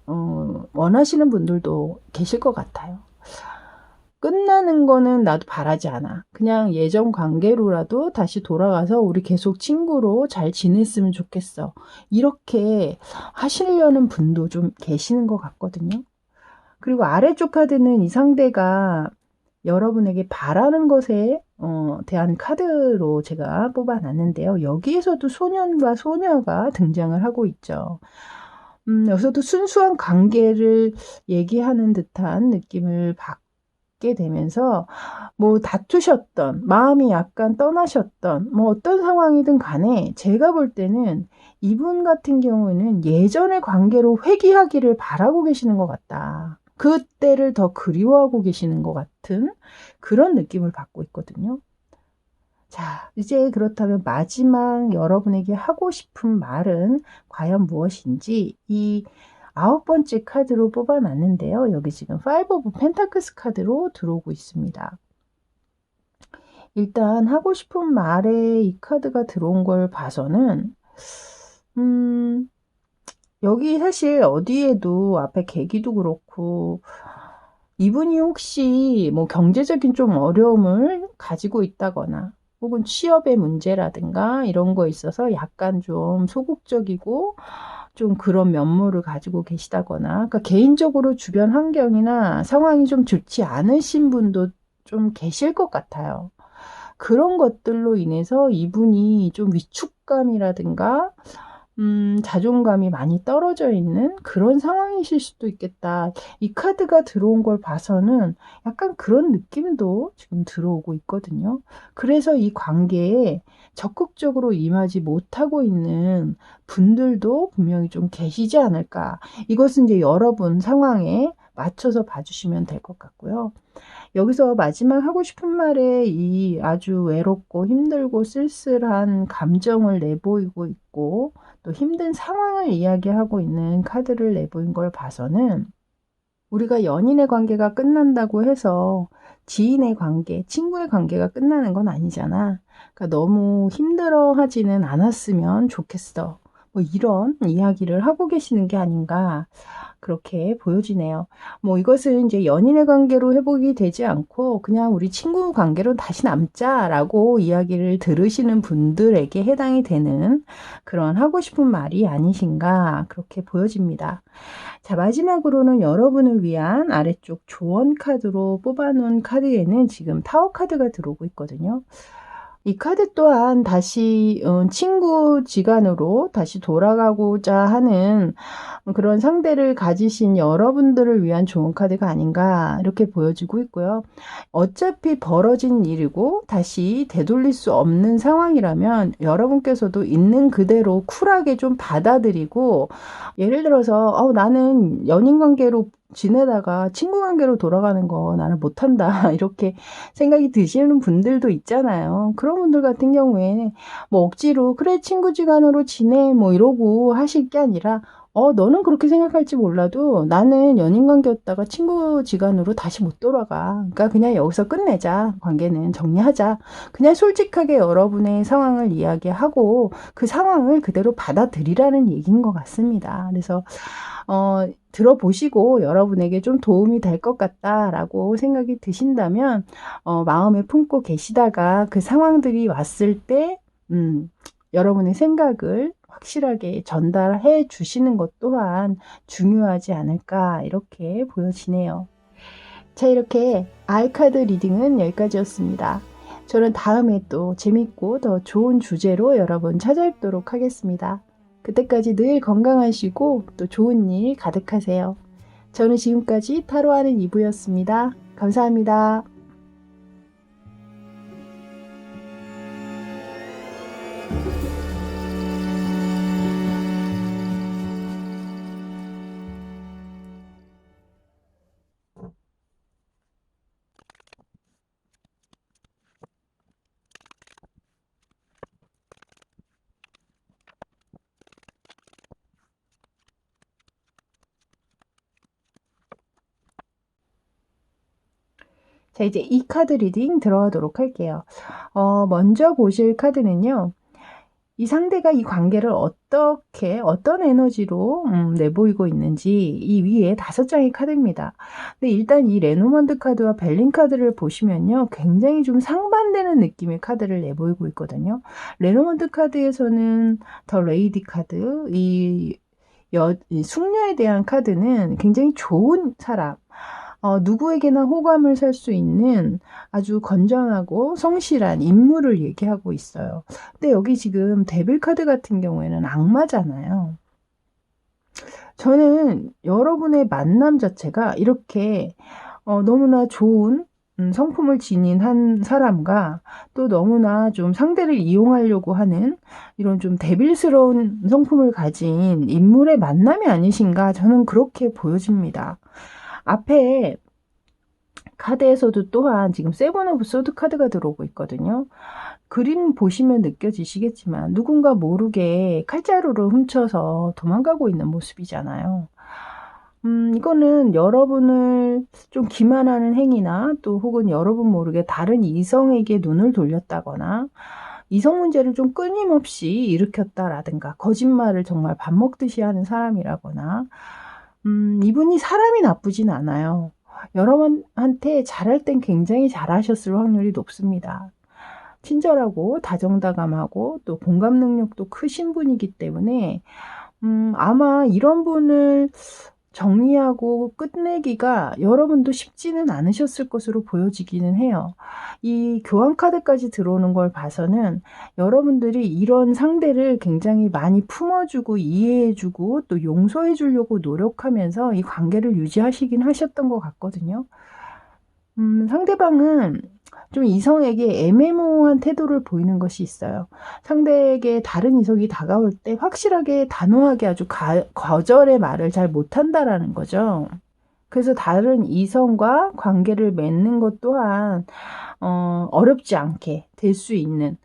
원하시는 분들도 계실 것 같아요. 끝나는 거는 나도 바라지 않아. 그냥 예전 관계로라도 다시 돌아가서 우리 계속 친구로 잘 지냈으면 좋겠어. 이렇게 하시려는 분도 좀 계시는 것 같거든요. 그리고 아래쪽 카드는 이 상대가 여러분에게 바라는 것에 대한 카드로 제가 뽑아놨는데요. 여기에서도 소년과 소녀가 등장을 하고 있죠. 여기서도 순수한 관계를 얘기하는 듯한 느낌을 받게 되면서 뭐 다투셨던, 마음이 약간 떠나셨던 뭐 어떤 상황이든 간에 제가 볼 때는 이분 같은 경우는 예전의 관계로 회귀하기를 바라고 계시는 것 같다. 그때를 더 그리워하고 계시는 것 같은 그런 느낌을 받고 있거든요. 자, 이제 그렇다면 마지막 여러분에게 하고 싶은 말은 과연 무엇인지 이 9번째 카드로 뽑아놨는데요. 여기 지금 5 오브 펜타클스 카드로 들어오고 있습니다. 일단 하고 싶은 말에 이 카드가 들어온 걸 봐서는 여기 사실 어디에도 앞에 계기도 그렇고 이분이 혹시 뭐 경제적인 좀 어려움을 가지고 있다거나 혹은 취업의 문제라든가 이런 거 있어서 약간 좀 소극적이고 좀 그런 면모를 가지고 계시다거나 그러니까 개인적으로 주변 환경이나 상황이 좀 좋지 않으신 분도 좀 계실 것 같아요. 그런 것들로 인해서 이분이 좀 위축감이라든가 자존감이 많이 떨어져 있는 그런 상황이실 수도 있겠다. 이 카드가 들어온 걸 봐서는 약간 그런 느낌도 지금 들어오고 있거든요. 그래서 이 관계에 적극적으로 임하지 못하고 있는 분들도 분명히 좀 계시지 않을까. 이것은 이제 여러분 상황에 맞춰서 봐주시면 될 것 같고요. 여기서 마지막 하고 싶은 말에 이 아주 외롭고 힘들고 쓸쓸한 감정을 내보이고 있고 또 힘든 상황을 이야기하고 있는 카드를 내보인 걸 봐서는 우리가 연인의 관계가 끝난다고 해서 지인의 관계, 친구의 관계가 끝나는 건 아니잖아. 그러니까 너무 힘들어 하지는 않았으면 좋겠어. 뭐 이런 이야기를 하고 계시는 게 아닌가. 그렇게 보여지네요. 뭐 이것은 이제 연인의 관계로 회복이 되지 않고 그냥 우리 친구 관계로 다시 남자라고 이야기를 들으시는 분들에게 해당이 되는 그런 하고 싶은 말이 아니신가 그렇게 보여집니다. 자, 마지막으로는 여러분을 위한 아래쪽 조언 카드로 뽑아놓은 카드에는 지금 타워 카드가 들어오고 있거든요. 이 카드 또한 다시 친구 지간으로 다시 돌아가고자 하는 그런 상대를 가지신 여러분들을 위한 좋은 카드가 아닌가 이렇게 보여지고 있고요. 어차피 벌어진 일이고 다시 되돌릴 수 없는 상황이라면 여러분께서도 있는 그대로 쿨하게 좀 받아들이고 예를 들어서 나는 연인 관계로 지내다가 친구 관계로 돌아가는 거 나는 못한다 이렇게 생각이 드시는 분들도 있잖아요. 그런 분들 같은 경우에 뭐 억지로 그래 친구지간으로 지내 뭐 이러고 하실 게 아니라 너는 그렇게 생각할지 몰라도 나는 연인 관계였다가 친구지간으로 다시 못 돌아가. 그러니까 그냥 여기서 끝내자. 관계는 정리하자. 그냥 솔직하게 여러분의 상황을 이야기하고 그 상황을 그대로 받아들이라는 얘기인 것 같습니다. 그래서 들어보시고 여러분에게 좀 도움이 될 것 같다라고 생각이 드신다면 마음에 품고 계시다가 그 상황들이 왔을 때 여러분의 생각을 확실하게 전달해 주시는 것 또한 중요하지 않을까 이렇게 보여지네요. 자, 이렇게 아이카드 리딩은 여기까지였습니다. 저는 다음에 또 재밌고 더 좋은 주제로 여러분 찾아뵙도록 하겠습니다. 그때까지 늘 건강하시고 또 좋은 일 가득하세요. 저는 지금까지 타로하는 이브였습니다. 감사합니다. 자, 이제 이 카드 리딩 들어가도록 할게요. 먼저 보실 카드는요. 이 상대가 이 관계를 어떤 에너지로 내보이고 있는지 이 위에 5장의 카드입니다. 근데 일단 이 레노먼드 카드와 벨린 카드를 보시면요. 굉장히 좀 상반되는 느낌의 카드를 내보이고 있거든요. 레노먼드 카드에서는 더 레이디 카드, 이 숙녀에 대한 카드는 굉장히 좋은 사람, 누구에게나 호감을 살 수 있는 아주 건전하고 성실한 인물을 얘기하고 있어요. 근데 여기 지금 데빌 카드 같은 경우에는 악마잖아요. 저는 여러분의 만남 자체가 이렇게 너무나 좋은 성품을 지닌 한 사람과 또 너무나 좀 상대를 이용하려고 하는 이런 좀 대빌스러운 성품을 가진 인물의 만남이 아니신가, 저는 그렇게 보여집니다. 앞에 카드에서도 또한 지금 세븐 오브 소드 카드가 들어오고 있거든요. 그림 보시면 느껴지시겠지만 누군가 모르게 칼자루를 훔쳐서 도망가고 있는 모습이잖아요. 이거는 여러분을 좀 기만하는 행위나 또 혹은 여러분 모르게 다른 이성에게 눈을 돌렸다거나 이성 문제를 좀 끊임없이 일으켰다라든가 거짓말을 정말 밥 먹듯이 하는 사람이라거나 이분이 사람이 나쁘진 않아요. 여러분한테 잘할 땐 굉장히 잘하셨을 확률이 높습니다. 친절하고 다정다감하고 또 공감 능력도 크신 분이기 때문에 아마 이런 분을 정리하고 끝내기가 여러분도 쉽지는 않으셨을 것으로 보여지기는 해요. 이 교환 카드까지 들어오는 걸 봐서는 여러분들이 이런 상대를 굉장히 많이 품어주고 이해해주고 또 용서해주려고 노력하면서 이 관계를 유지하시긴 하셨던 것 같거든요. 상대방은 좀 이성에게 애매모호한 태도를 보이는 것이 있어요. 상대에게 다른 이성이 다가올 때 확실하게 단호하게 아주 거절의 말을 잘 못한다라는 거죠. 그래서 다른 이성과 관계를 맺는 것 또한 어렵지 않게 될 수 있는,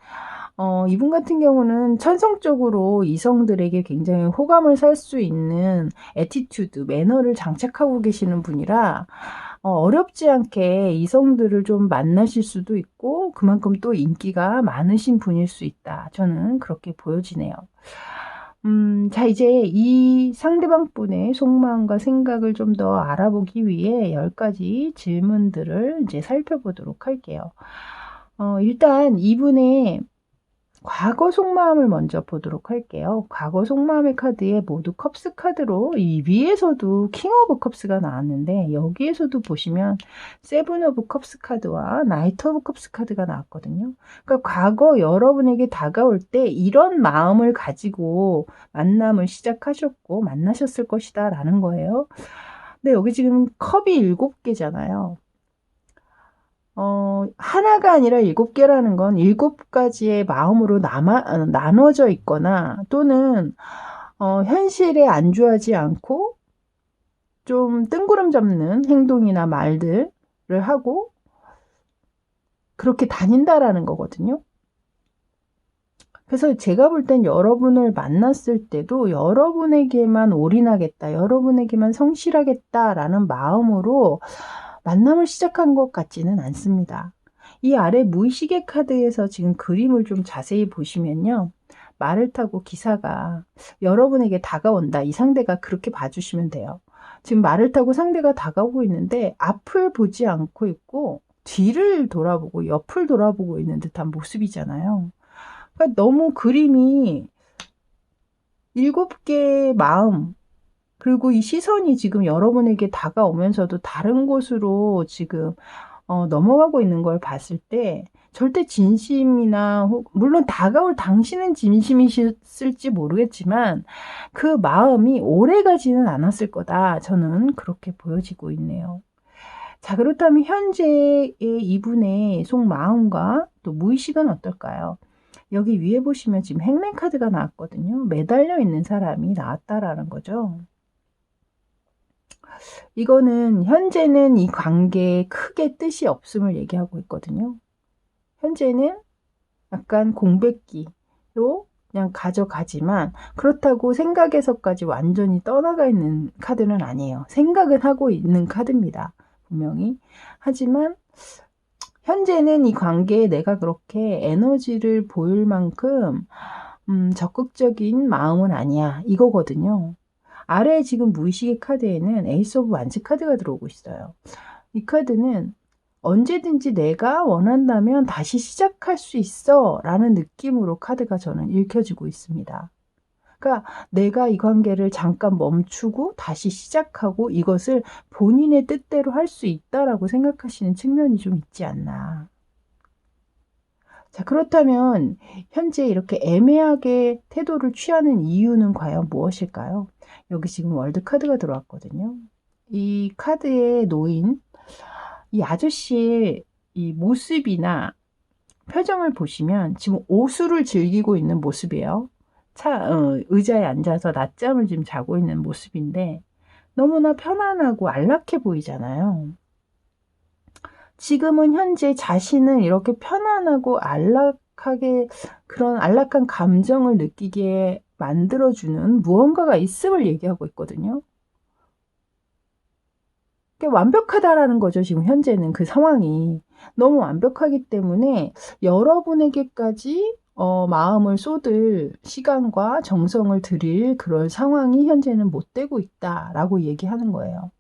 이분 같은 경우는 천성적으로 이성들에게 굉장히 호감을 살 수 있는 애티튜드, 매너를 장착하고 계시는 분이라 어렵지 않게 이성들을 좀 만나실 수도 있고 그만큼 또 인기가 많으신 분일 수 있다. 저는 그렇게 보여지네요. 자, 이제 이 상대방 분의 속마음과 생각을 좀 더 알아보기 위해 10가지 질문들을 이제 살펴보도록 할게요. 일단 이분의 과거 속마음을 먼저 보도록 할게요. 과거 속마음의 카드에 모두 컵스 카드로 이 위에서도 킹 오브 컵스가 나왔는데 여기에서도 보시면 세븐 오브 컵스 카드와 나이트 오브 컵스 카드가 나왔거든요. 그러니까 과거 여러분에게 다가올 때 이런 마음을 가지고 만남을 시작하셨고 만나셨을 것이다 라는 거예요. 근데 여기 지금 컵이 7개잖아요. 하나가 아니라 7개라는 건 7가지의 마음으로 나눠져 있거나 또는 현실에 안주하지 않고 좀 뜬구름 잡는 행동이나 말들을 하고 그렇게 다닌다라는 거거든요. 그래서 제가 볼 땐 여러분을 만났을 때도 여러분에게만 올인하겠다, 여러분에게만 성실하겠다라는 마음으로 만남을 시작한 것 같지는 않습니다. 이 아래 무의식의 카드에서 지금 그림을 좀 자세히 보시면요. 말을 타고 기사가 여러분에게 다가온다. 이 상대가 그렇게 봐주시면 돼요. 지금 말을 타고 상대가 다가오고 있는데 앞을 보지 않고 있고 뒤를 돌아보고 옆을 돌아보고 있는 듯한 모습이잖아요. 그러니까 너무 그림이 7개의 마음, 그리고 이 시선이 지금 여러분에게 다가오면서도 다른 곳으로 지금 넘어가고 있는 걸 봤을 때 절대 진심이나 물론 다가올 당신은 진심이실지 모르겠지만 그 마음이 오래가지는 않았을 거다. 저는 그렇게 보여지고 있네요. 자, 그렇다면 현재의 이분의 속마음과 또 무의식은 어떨까요? 여기 위에 보시면 지금 행맨 카드가 나왔거든요. 매달려 있는 사람이 나왔다라는 거죠. 이거는 현재는 이 관계에 크게 뜻이 없음을 얘기하고 있거든요. 현재는 약간 공백기로 그냥 가져가지만 그렇다고 생각에서까지 완전히 떠나가 있는 카드는 아니에요. 생각은 하고 있는 카드입니다. 분명히. 하지만 현재는 이 관계에 내가 그렇게 에너지를 보일 만큼 적극적인 마음은 아니야. 이거거든요. 아래 지금 무의식의 카드에는 에이스 오브 완즈 카드가 들어오고 있어요. 이 카드는 언제든지 내가 원한다면 다시 시작할 수 있어 라는 느낌으로 카드가 저는 읽혀지고 있습니다. 그러니까 내가 이 관계를 잠깐 멈추고 다시 시작하고 이것을 본인의 뜻대로 할 수 있다라고 생각하시는 측면이 좀 있지 않나. 자, 그렇다면 현재 이렇게 애매하게 태도를 취하는 이유는 과연 무엇일까요? 여기 지금 월드 카드가 들어왔거든요. 이 카드에 놓인 이 아저씨의 이 모습이나 표정을 보시면 지금 오수를 즐기고 있는 모습이에요. 의자에 앉아서 낮잠을 지금 자고 있는 모습인데 너무나 편안하고 안락해 보이잖아요. 지금은 현재 자신을 이렇게 편안하고 안락하게 그런 안락한 감정을 느끼게 만들어주는 무언가가 있음을 얘기하고 있거든요. 완벽하다라는 거죠. 지금 현재는 그 상황이 너무 완벽하기 때문에 여러분에게까지 마음을 쏟을 시간과 정성을 들일 그럴 상황이 현재는 못 되고 있다라고 얘기하는 거예요.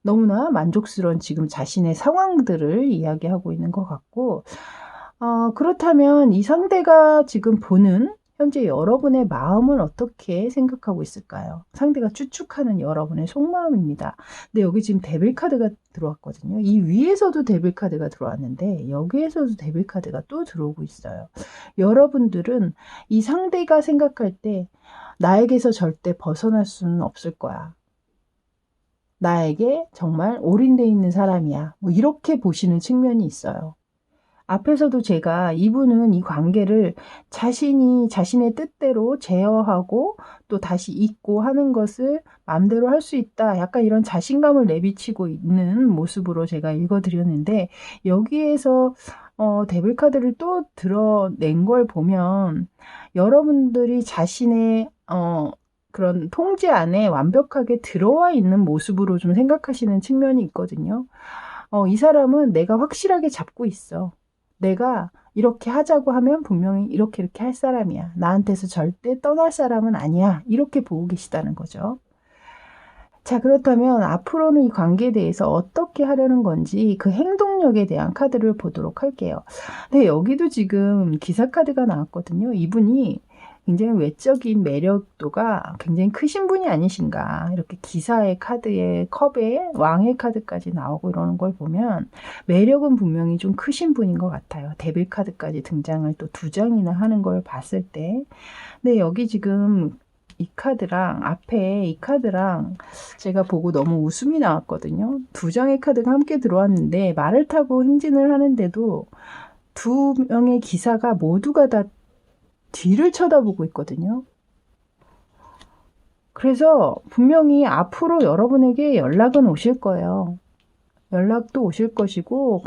너무나 만족스러운 지금 자신의 상황들을 이야기하고 있는 것 같고, 그렇다면 이 상대가 지금 보는 현재 여러분의 마음을 어떻게 생각하고 있을까요? 상대가 추측하는 여러분의 속마음입니다. 근데 여기 지금 데빌 카드가 들어왔거든요. 이 위에서도 데빌 카드가 들어왔는데 여기에서도 데빌 카드가 또 들어오고 있어요. 여러분들은 이 상대가 생각할 때 나에게서 절대 벗어날 수는 없을 거야. 나에게 정말 올인되어 있는 사람이야. 뭐 이렇게 보시는 측면이 있어요. 앞에서도 제가 이분은 이 관계를 자신이 자신의 뜻대로 제어하고 또 다시 잊고 하는 것을 마음대로 할 수 있다. 약간 이런 자신감을 내비치고 있는 모습으로 제가 읽어드렸는데 여기에서 데빌 카드를 또 드러낸 걸 보면 여러분들이 자신의 그런 통제 안에 완벽하게 들어와 있는 모습으로 좀 생각하시는 측면이 있거든요. 이 사람은 내가 확실하게 잡고 있어. 내가 이렇게 하자고 하면 분명히 이렇게 할 사람이야. 나한테서 절대 떠날 사람은 아니야. 이렇게 보고 계시다는 거죠. 자, 그렇다면 앞으로는 이 관계에 대해서 어떻게 하려는 건지 그 행동력에 대한 카드를 보도록 할게요. 네, 여기도 지금 기사 카드가 나왔거든요. 이분이 굉장히 외적인 매력도가 굉장히 크신 분이 아니신가. 이렇게 기사의 카드에 컵에 왕의 카드까지 나오고 이러는 걸 보면 매력은 분명히 좀 크신 분인 것 같아요. 데빌 카드까지 등장을 또 2장이나 하는 걸 봤을 때. 네, 여기 지금 이 카드랑 앞에 이 카드랑 제가 보고 너무 웃음이 나왔거든요. 2장의 카드가 함께 들어왔는데 말을 타고 행진을 하는데도 2명의 기사가 모두가 다 뒤를 쳐다보고 있거든요. 그래서 분명히 앞으로 여러분에게 연락은 오실 거예요. 연락도 오실 것이고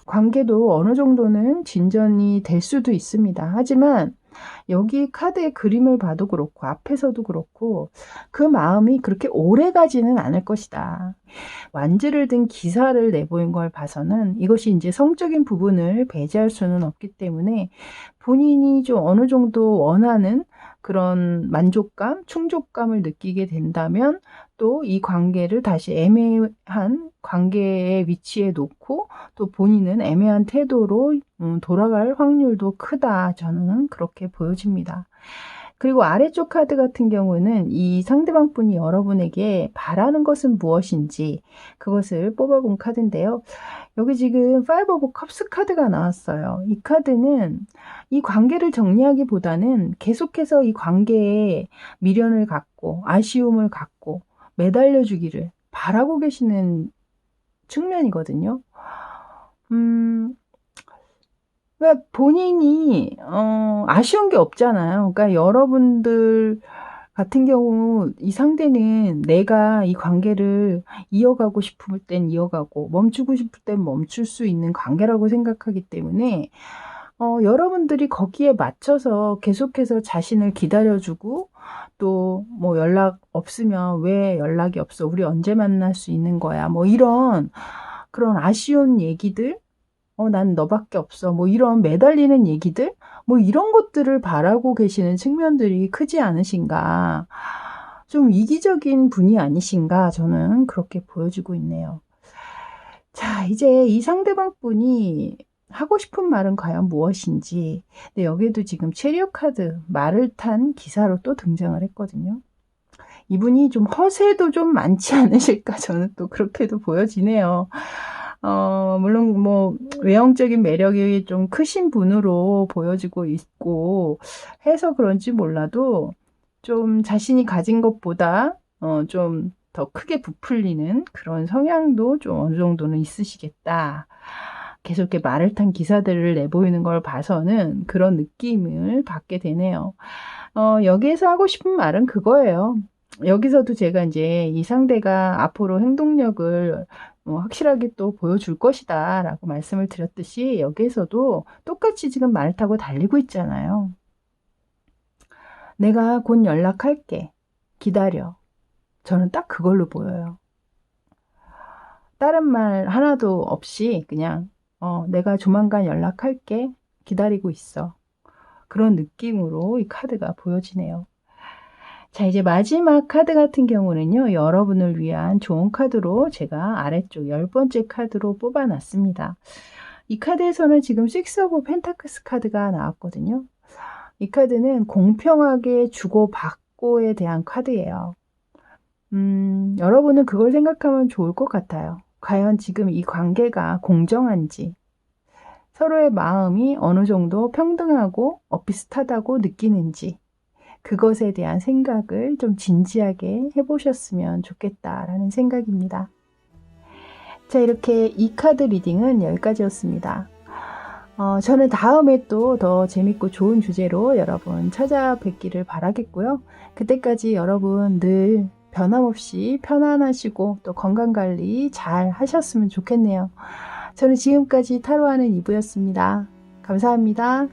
관계도 어느 정도는 진전이 될 수도 있습니다. 하지만 여기 카드의 그림을 봐도 그렇고 앞에서도 그렇고 그 마음이 그렇게 오래 가지는 않을 것이다. 완즈를 든 기사를 내보인 걸 봐서는 이것이 이제 성적인 부분을 배제할 수는 없기 때문에 본인이 좀 어느 정도 원하는 그런 만족감, 충족감을 느끼게 된다면 또 이 관계를 다시 애매한 관계의 위치에 놓고 또 본인은 애매한 태도로 돌아갈 확률도 크다. 저는 그렇게 보여집니다. 그리고 아래쪽 카드 같은 경우는 이 상대방 분이 여러분에게 바라는 것은 무엇인지 그것을 뽑아본 카드인데요. 여기 지금 5 오브 컵스 카드가 나왔어요. 이 카드는 이 관계를 정리하기보다는 계속해서 이 관계에 미련을 갖고 아쉬움을 갖고 매달려 주기를 바라고 계시는 측면이거든요. 그러니까 본인이 아쉬운 게 없잖아요. 그러니까 여러분들 같은 경우 이 상대는 내가 이 관계를 이어가고 싶을 땐 이어가고 멈추고 싶을 땐 멈출 수 있는 관계라고 생각하기 때문에 여러분들이 거기에 맞춰서 계속해서 자신을 기다려주고 또 뭐 연락 없으면 왜 연락이 없어? 우리 언제 만날 수 있는 거야? 뭐 이런 그런 아쉬운 얘기들, 난 너밖에 없어. 뭐 이런 매달리는 얘기들, 뭐 이런 것들을 바라고 계시는 측면들이 크지 않으신가. 좀 이기적인 분이 아니신가. 저는 그렇게 보여지고 있네요. 자, 이제 이 상대방 분이 하고 싶은 말은 과연 무엇인지. 근데 여기에도 지금 체리엇 카드, 말을 탄 기사로 또 등장을 했거든요. 이분이 좀 허세도 좀 많지 않으실까. 저는 또 그렇게도 보여지네요. 물론 뭐 외형적인 매력이 좀 크신 분으로 보여지고 있고 해서 그런지 몰라도 좀 자신이 가진 것보다 좀 더 크게 부풀리는 그런 성향도 좀 어느 정도는 있으시겠다. 계속 이렇게 말을 탄 기사들을 내보이는 걸 봐서는 그런 느낌을 받게 되네요. 여기에서 하고 싶은 말은 그거예요. 여기서도 제가 이제 이 상대가 앞으로 행동력을 확실하게 또 보여줄 것이다 라고 말씀을 드렸듯이 여기에서도 똑같이 지금 말 타고 달리고 있잖아요. 내가 곧 연락할게. 기다려. 저는 딱 그걸로 보여요. 다른 말 하나도 없이 그냥 내가 조만간 연락할게. 기다리고 있어. 그런 느낌으로 이 카드가 보여지네요. 자, 이제 마지막 카드 같은 경우는요, 여러분을 위한 좋은 카드로 제가 아래쪽 10번째 카드로 뽑아놨습니다. 이 카드에서는 지금 6 오브 펜타클스 카드가 나왔거든요. 이 카드는 공평하게 주고받고에 대한 카드예요. 여러분은 그걸 생각하면 좋을 것 같아요. 과연 지금 이 관계가 공정한지, 서로의 마음이 어느 정도 평등하고 비슷하다고 느끼는지, 그것에 대한 생각을 좀 진지하게 해보셨으면 좋겠다라는 생각입니다. 자, 이렇게 이 카드 리딩은 여기까지였습니다. 저는 다음에 또 더 재밌고 좋은 주제로 여러분 찾아뵙기를 바라겠고요. 그때까지 여러분 늘 변함없이 편안하시고 또 건강관리 잘 하셨으면 좋겠네요. 저는 지금까지 타로하는 이브였습니다. 감사합니다.